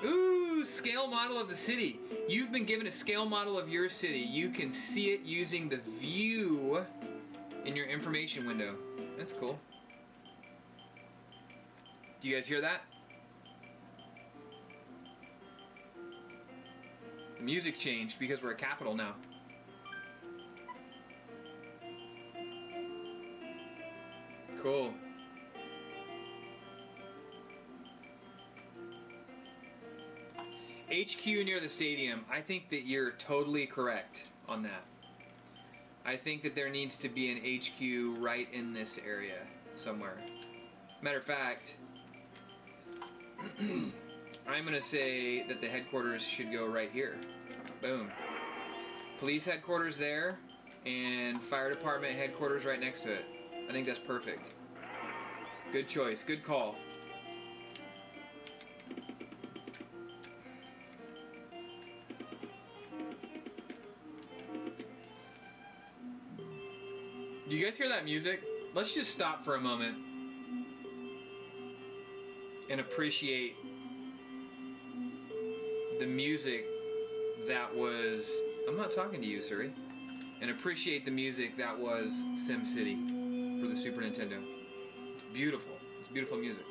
A: Ooh, scale model of the city. You've been given a scale model of your city. You can see it using the view in your information window. That's cool. Do you guys hear that? The music changed because we're a capital now. Cool. HQ near the stadium. I think that you're totally correct on that. I think that there needs to be an HQ right in this area somewhere. Matter of fact, I'm going to say that the headquarters should go right here. Boom. Police headquarters there, and fire department headquarters right next to it. I think that's perfect. Good choice. Good call. Do you guys hear that music? Let's just stop for a moment and appreciate the music that was... I'm not talking to you, Suri. And appreciate the music that was SimCity for the Super Nintendo. It's beautiful. It's beautiful music.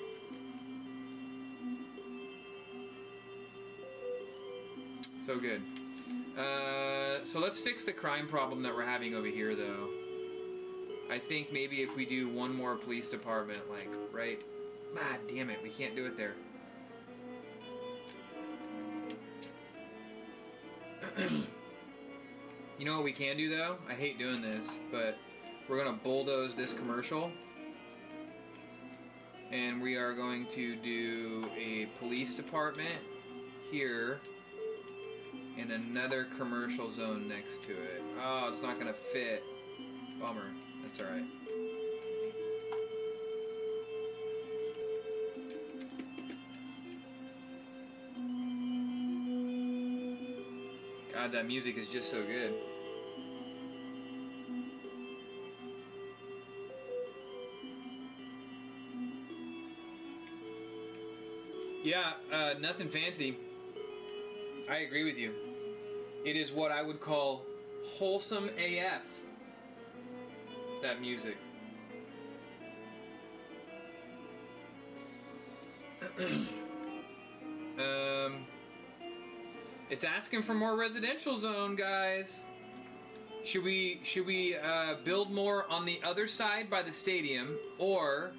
A: So good. So let's fix the crime problem that we're having over here, though. I think maybe if we do one more police department, like, right... Ah, damn it, we can't do it there. You know what we can do, though? I hate doing this, but we're going to bulldoze this commercial. And we are going to do a police department here and another commercial zone next to it. Oh, it's not going to fit. Bummer. That's alright. God, that music is just so good. Yeah, nothing fancy. I agree with you. It is what I would call wholesome AF. That music. It's asking for more residential zone, guys. Should we build more on the other side by the stadium, or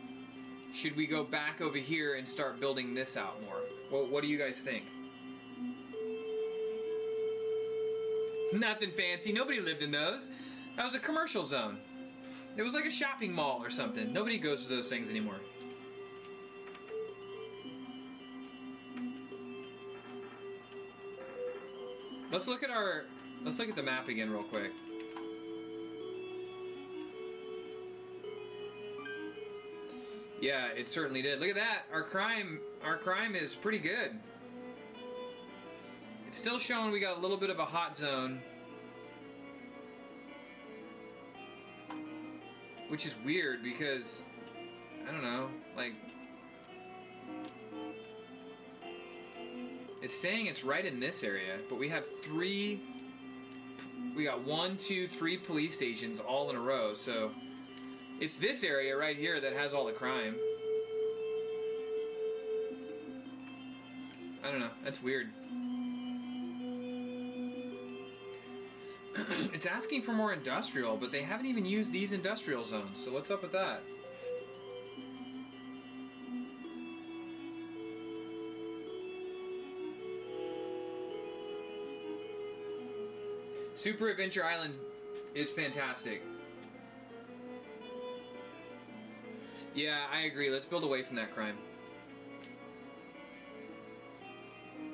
A: should we go back over here and start building this out more? Well, what do you guys think? Nothing fancy. Nobody lived in those. That was a commercial zone. It was like a shopping mall or something. Nobody goes to those things anymore. Let's look at the map again real quick. Yeah, it certainly did. Look at that. Our crime is pretty good. It's still showing we got a little bit of a hot zone, which is weird because I don't know, like it's saying it's right in this area, but we have we got 1, 2, 3 police stations all in a row, so it's this area right here that has all the crime. I don't know, that's weird. It's asking for more industrial, but they haven't even used these industrial zones, so what's up with that? Super Adventure Island is fantastic. Yeah, I agree. Let's build away from that crime.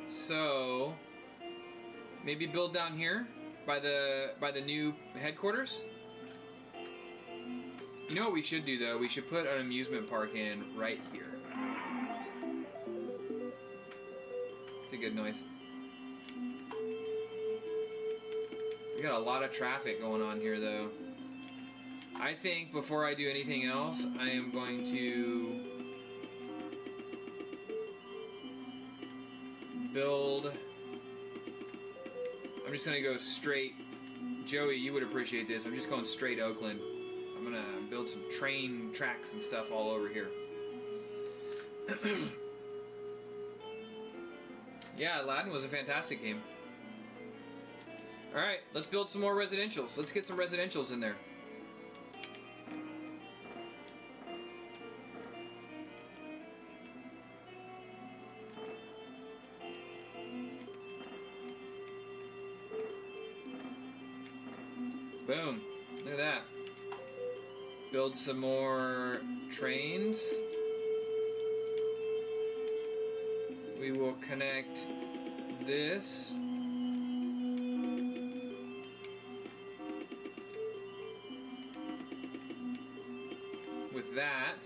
A: So, maybe build down here by the new headquarters. You know what we should do though? We should put an amusement park in right here. It's a good noise. We got a lot of traffic going on here though. I think before I do anything else, I am going to build. I'm just gonna go straight. Joey, you would appreciate this. I'm just going straight Oakland. I'm gonna build some train tracks and stuff all over here. Yeah, Aladdin was a fantastic game. Alright, let's build some more residentials. Let's get some residentials in there. Boom. Look at that. Build some more trains. We will connect this. With that.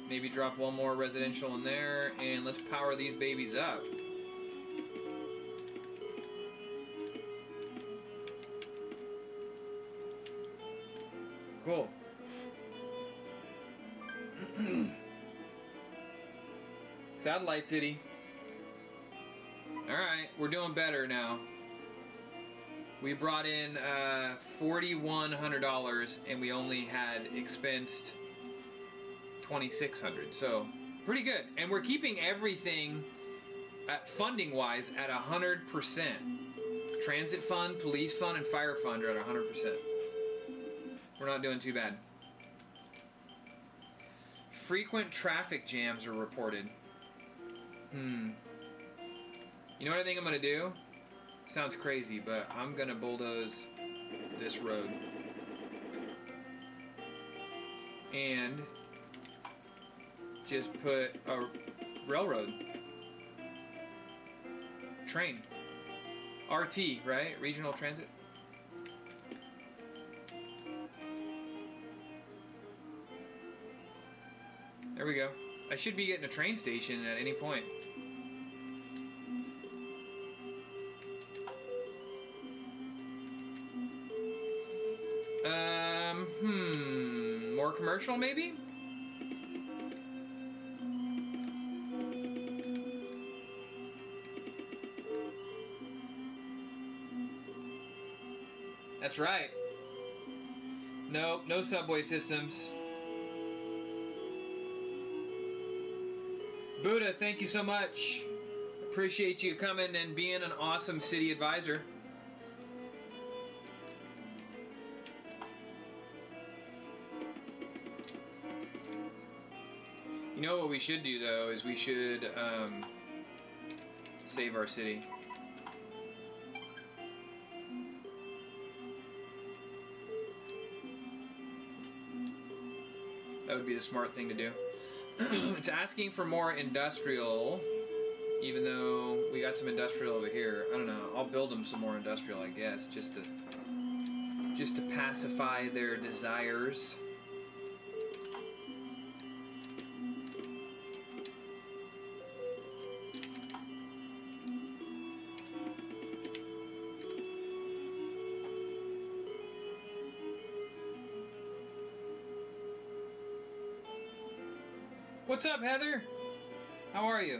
A: Maybe drop one more residential in there, and let's power these babies up. Cool. Satellite City. Alright, we're doing better now. We brought in $4,100 and we only had expensed $2,600. So, pretty good. And we're keeping everything funding wise at 100%. Transit fund, police fund, and fire fund are at 100%. We're not doing too bad. Frequent traffic jams are reported. You know what I think I'm gonna do? Sounds crazy, but I'm gonna bulldoze this road. And just put a railroad. Train. RT, right? Regional Transit. There we go. I should be getting a train station at any point. More commercial maybe? That's right. Nope, no subway systems. Buddha, thank you so much. Appreciate you coming and being an awesome city advisor. You know what we should do though is we should save our city. That would be the smart thing to do. It's asking for more industrial, even though we got some industrial over here. I don't know. I'll build them some more industrial, I guess, just to pacify their desires. What's up, Heather? How are you?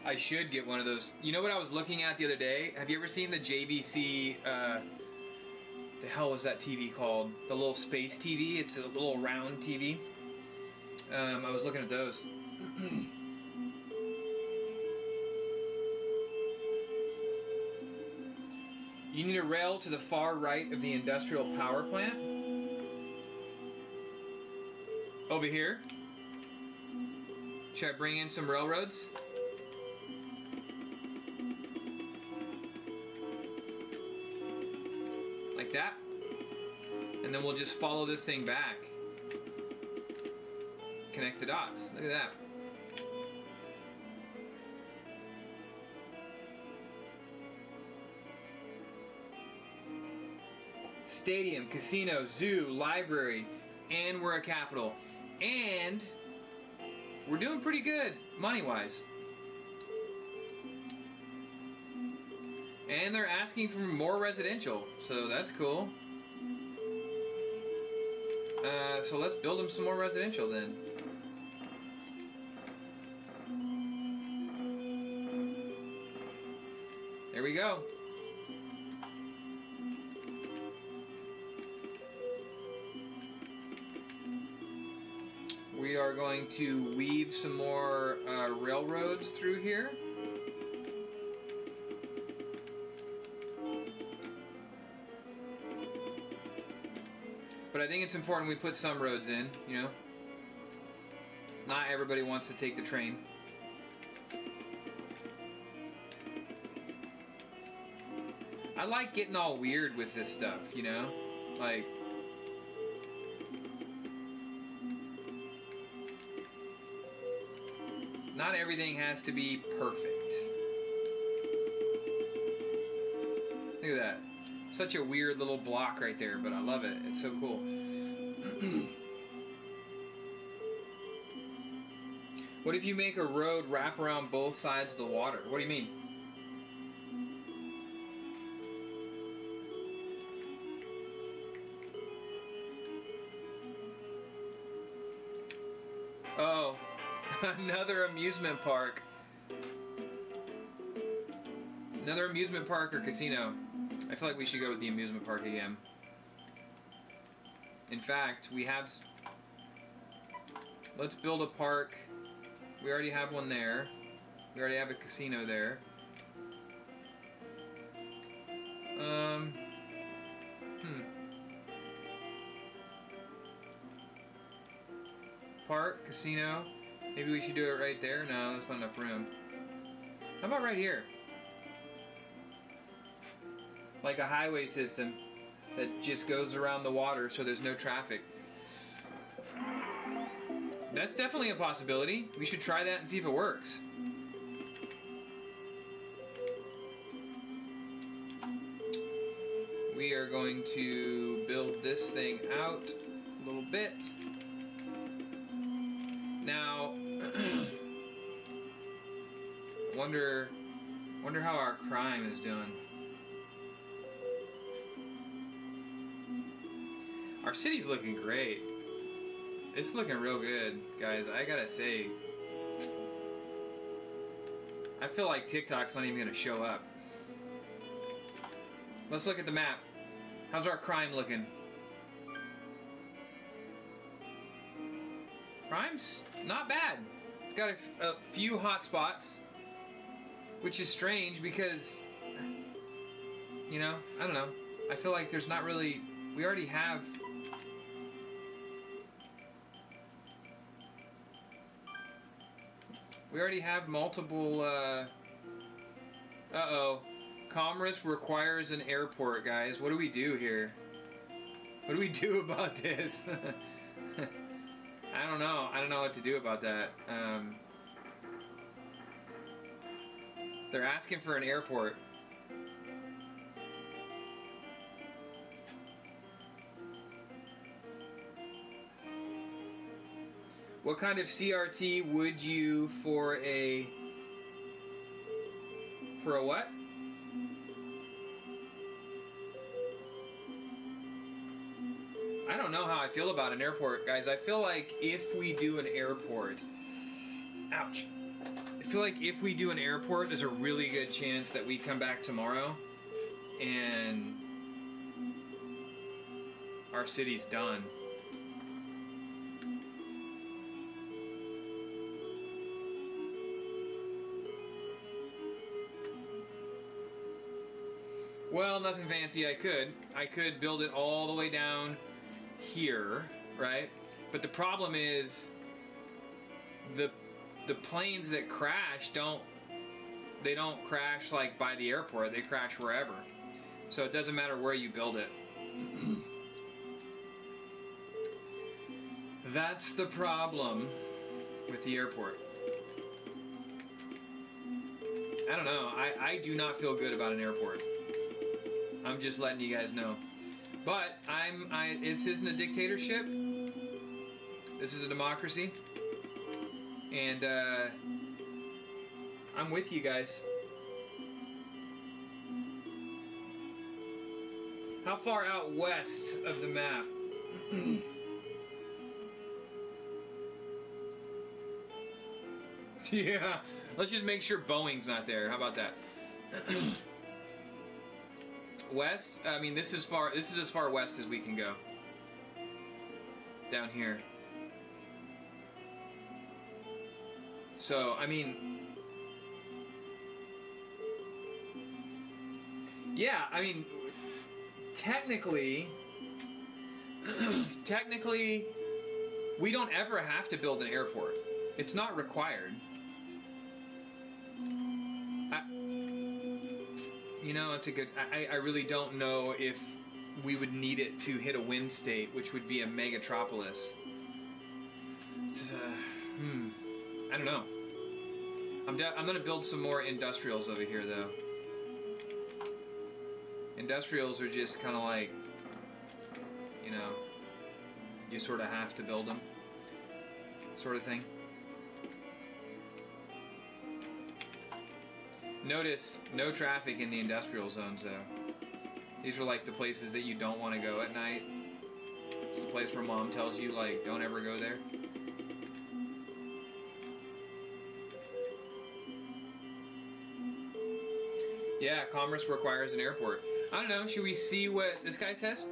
A: I should get one of those. You know what I was looking at the other day? Have you ever seen the JVC, the hell was that TV called? The little space TV? It's a little round TV. I was looking at those. You need a rail to the far right of the industrial power plant. Over here. Should I bring in some railroads? Like that. And then we'll just follow this thing back. Connect the dots. Look at that. Stadium, casino, zoo, library, and we're a capital. And we're doing pretty good money-wise. And they're asking for more residential, so that's cool. So let's build them some more residential then. There we go. We are going to weave some more railroads through here. But I think it's important we put some roads in, you know. Not everybody wants to take the train. I like getting all weird with this stuff, you know? Like, not everything has to be perfect. Look at that. Such a weird little block right there, but I love it. It's so cool. What if you make a road wrap around both sides of the water? What do you mean? Oh, another amusement park. Another amusement park or casino. I feel like we should go with the amusement park again. In fact, we have... Let's build a park. We already have one there. We already have a casino there. Park, casino. Maybe we should do it right there. No, there's not enough room. How about right here? Like a highway system that just goes around the water so there's no traffic. That's definitely a possibility. We should try that and see if it works. We are going to build this thing out a little bit. Now, wonder how our crime is doing. Our city's looking great. It's looking real good, guys. I gotta say, I feel like TikTok's not even gonna show up. Let's look at the map. How's our crime looking? Crime's not bad. Got a few hot spots, which is strange because, you know, I don't know. I feel like there's not really, we already have multiple, uh-oh. Commerce requires an airport, guys. What do we do here? What do we do about this? I don't know. I don't know what to do about that. They're asking for an airport. What kind of CRT would you for a what? I don't know how I feel about an airport, guys. I feel like if we do an airport, ouch. I feel like if we do an airport, there's a really good chance that we come back tomorrow and our city's done. Well, nothing fancy. I could build it all the way down here, right? But the problem is the the planes that crash don't crash like by the airport. They crash wherever. So it doesn't matter where you build it. That's the problem with the airport. I don't know. I do not feel good about an airport. I'm just letting you guys know. But this isn't a dictatorship. This is a democracy. And I'm with you guys. How far out west of the map? Yeah, let's just make sure Boeing's not there. How about that? West? I mean, this is as far west as we can go. Down here. So, I mean... Yeah, I mean... Technically, we don't ever have to build an airport. It's not required. You know, it's a good... I really don't know if we would need it to hit a wind state, which would be a megatropolis. I don't know. I'm going to build some more industrials over here, though. Industrials are just kind of like, you know, you sort of have to build them, sort of thing. Notice, no traffic in the industrial zones, though. These are like the places that you don't want to go at night. It's the place where mom tells you, like, don't ever go there. Yeah, commerce requires an airport. I don't know, should we see what this guy says?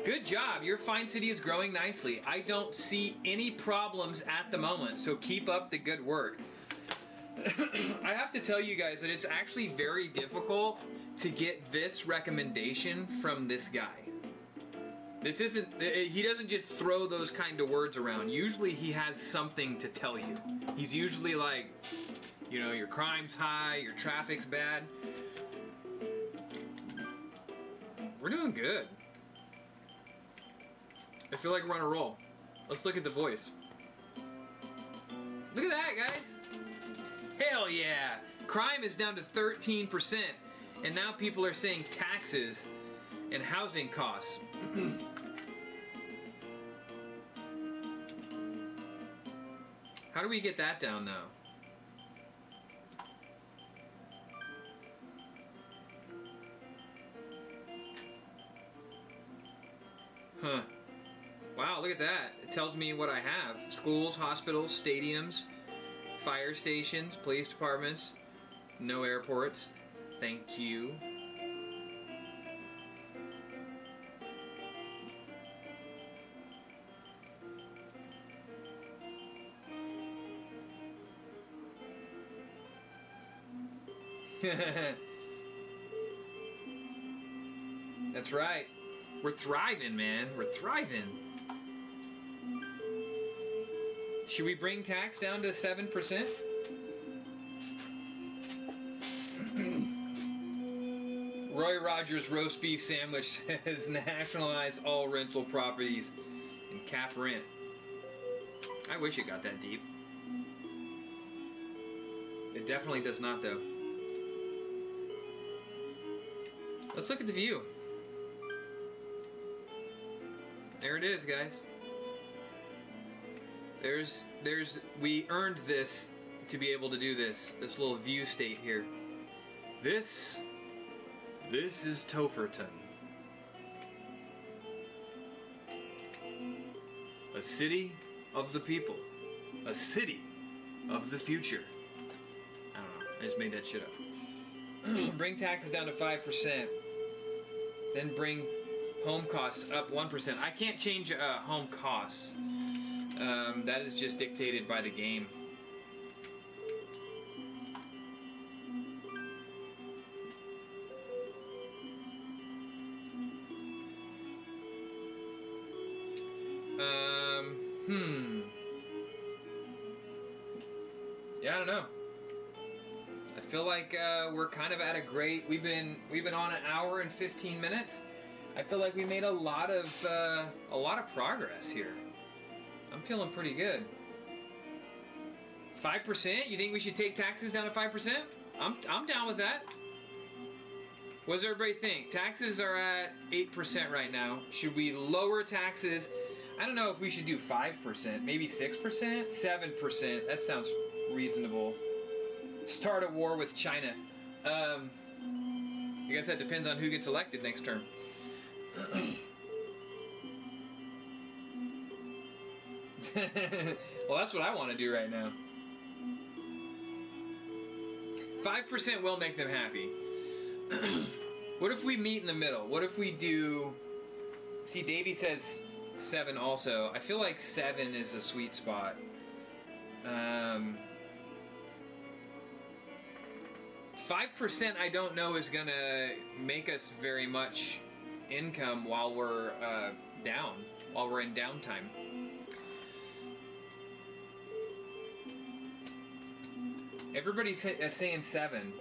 A: Good job, your fine city is growing nicely. I don't see any problems at the moment, so keep up the good work. I have to tell you guys that it's actually very difficult to get this recommendation from this guy. This isn't, he doesn't just throw those kind of words around. Usually he has something to tell you. He's usually like, you know, your crime's high, your traffic's bad. We're doing good. I feel like we're on a roll. Let's look at the voice. Look at that, guys. Hell yeah. Crime is down to 13%. And now people are saying taxes and housing costs. How do we get that down, though? Huh. Wow, look at that. It tells me what I have. Schools, hospitals, stadiums, fire stations, police departments, no airports. Thank you. That's right. We're thriving, man. We're thriving. Should we bring tax down to 7%? Roy Rogers roast beef sandwich says nationalize all rental properties and cap rent. I wish it got that deep. It definitely does not, though. Let's look at the view. There it is, guys. We earned this to be able to do this little view state here. This is Tofer.A. A city of the people. A city of the future. I don't know, I just made that shit up. Bring taxes down to 5%. Then bring home costs up 1%. I can't change home costs. That is just dictated by the game. Yeah, I don't know. I feel like we're kind of at a great. We've been on an hour and 15 minutes. I feel like we made a lot of progress here. I'm feeling pretty good. 5%? You think we should take taxes down to 5%? I'm down with that. What does everybody think? Taxes are at 8% right now. Should we lower taxes? I don't know if we should do 5%, maybe 6%, 7%. That sounds reasonable. Start a war with China. I guess that depends on who gets elected next term. Well, that's what I want to do right now. 5% will make them happy. What if we meet in the middle? What if we do... See, Davey says 7 also. I feel like 7 is a sweet spot. 5% I don't know is gonna make us very much income while we're down, while we're in downtime. Everybody's saying 7.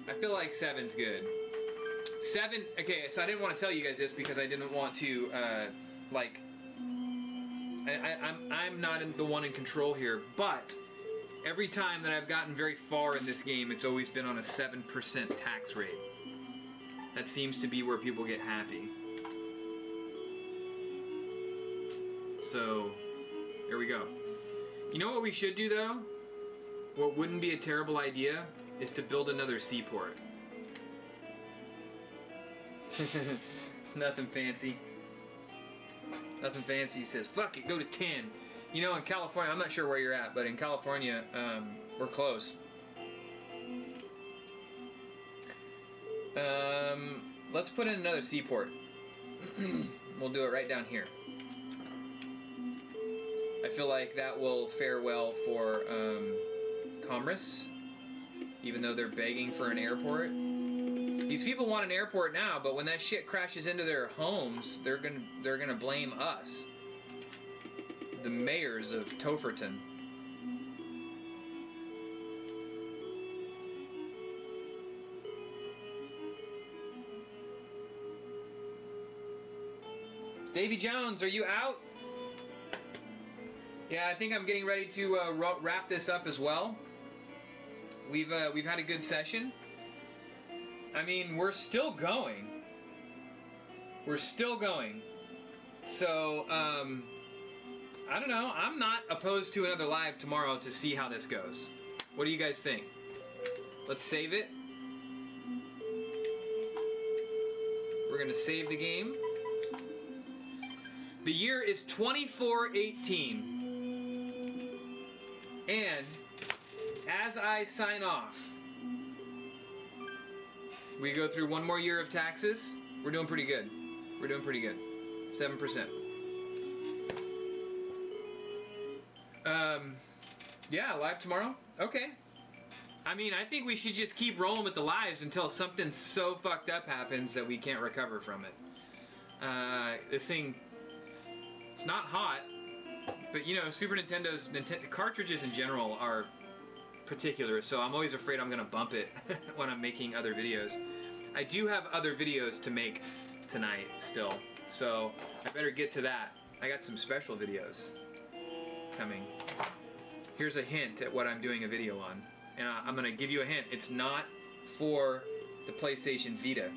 A: I feel like 7's good. 7, okay, so I didn't want to tell you guys this because I didn't want to, I'm not the one in control here, but every time that I've gotten very far in this game, it's always been on a 7% tax rate. That seems to be where people get happy. So, there we go. You know what we should do though? What wouldn't be a terrible idea is to build another seaport. Nothing fancy. Nothing fancy says, fuck it, go to 10. You know, in California, I'm not sure where you're at, but in California, we're close. Let's put in another seaport. We'll do it right down here. I feel like that will fare well for commerce, even though they're begging for an airport. These people want an airport now, but when that shit crashes into their homes, they're gonna blame us, the mayors of Tofer.A. Davy Jones, are you out? Yeah, I think I'm getting ready to wrap this up as well. We've had a good session. I mean, we're still going. We're still going. So, I don't know. I'm not opposed to another live tomorrow to see how this goes. What do you guys think? Let's save it. We're gonna save the game. The year is 2418. And as I sign off, we go through one more year of taxes. We're doing pretty good. We're doing pretty good. 7%. Yeah, live tomorrow? Okay. I mean, I think we should just keep rolling with the lives until something so fucked up happens that we can't recover from it. This thing, it's not hot, but you know, Super Nintendo's cartridges in general are particular, so I'm always afraid I'm gonna bump it when I'm making other videos. I do have other videos to make tonight still, so I better get to that. I got some special videos coming. Here's a hint at what I'm doing a video on, and I'm gonna give you a hint. It's not for the PlayStation Vita.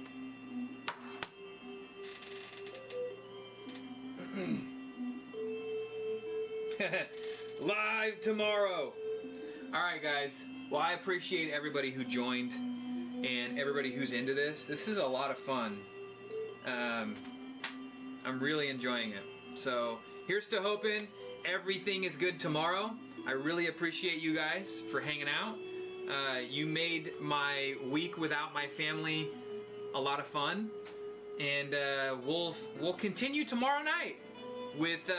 A: Live tomorrow. Alright guys, well I appreciate everybody who joined and everybody who's into this. This is a lot of fun. I'm really enjoying it. So here's to hoping everything is good tomorrow. I really appreciate you guys for hanging out. You made my week without my family a lot of fun. And we'll continue tomorrow night with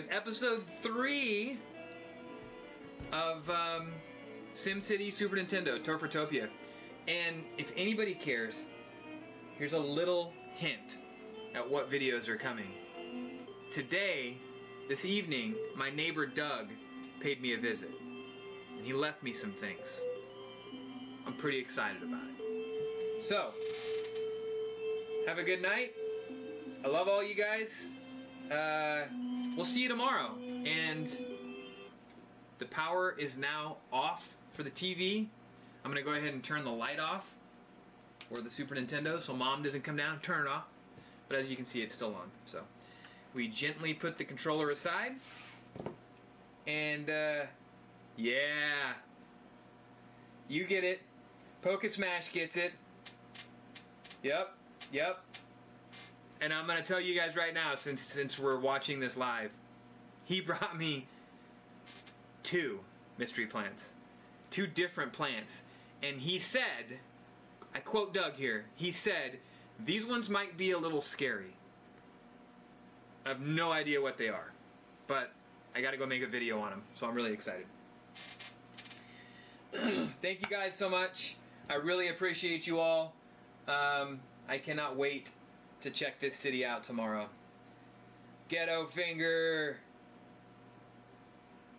A: episode 3 of SimCity Super Nintendo Tofer.A. And if anybody cares, here's a little hint at what videos are coming. Today, this evening, my neighbor Doug paid me a visit. And he left me some things. I'm pretty excited about it. So, have a good night. I love all you guys. We'll see you tomorrow. And the power is now off for the TV. I'm going to go ahead and turn the light off for the Super Nintendo so Mom doesn't come down and turn it off. But as you can see, it's still on. So we gently put the controller aside. And, yeah. You get it. Poke Smash gets it. Yep. And I'm going to tell you guys right now, since we're watching this live, he brought me 2 mystery plants. 2 different plants. And he said, I quote Doug here, he said, these ones might be a little scary. I have no idea what they are. But I gotta go make a video on them, so I'm really excited. Thank you guys so much. I really appreciate you all. I cannot wait to check this city out tomorrow. Ghetto Finger.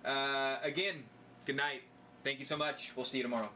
A: Again, good night. Thank you so much. We'll see you tomorrow.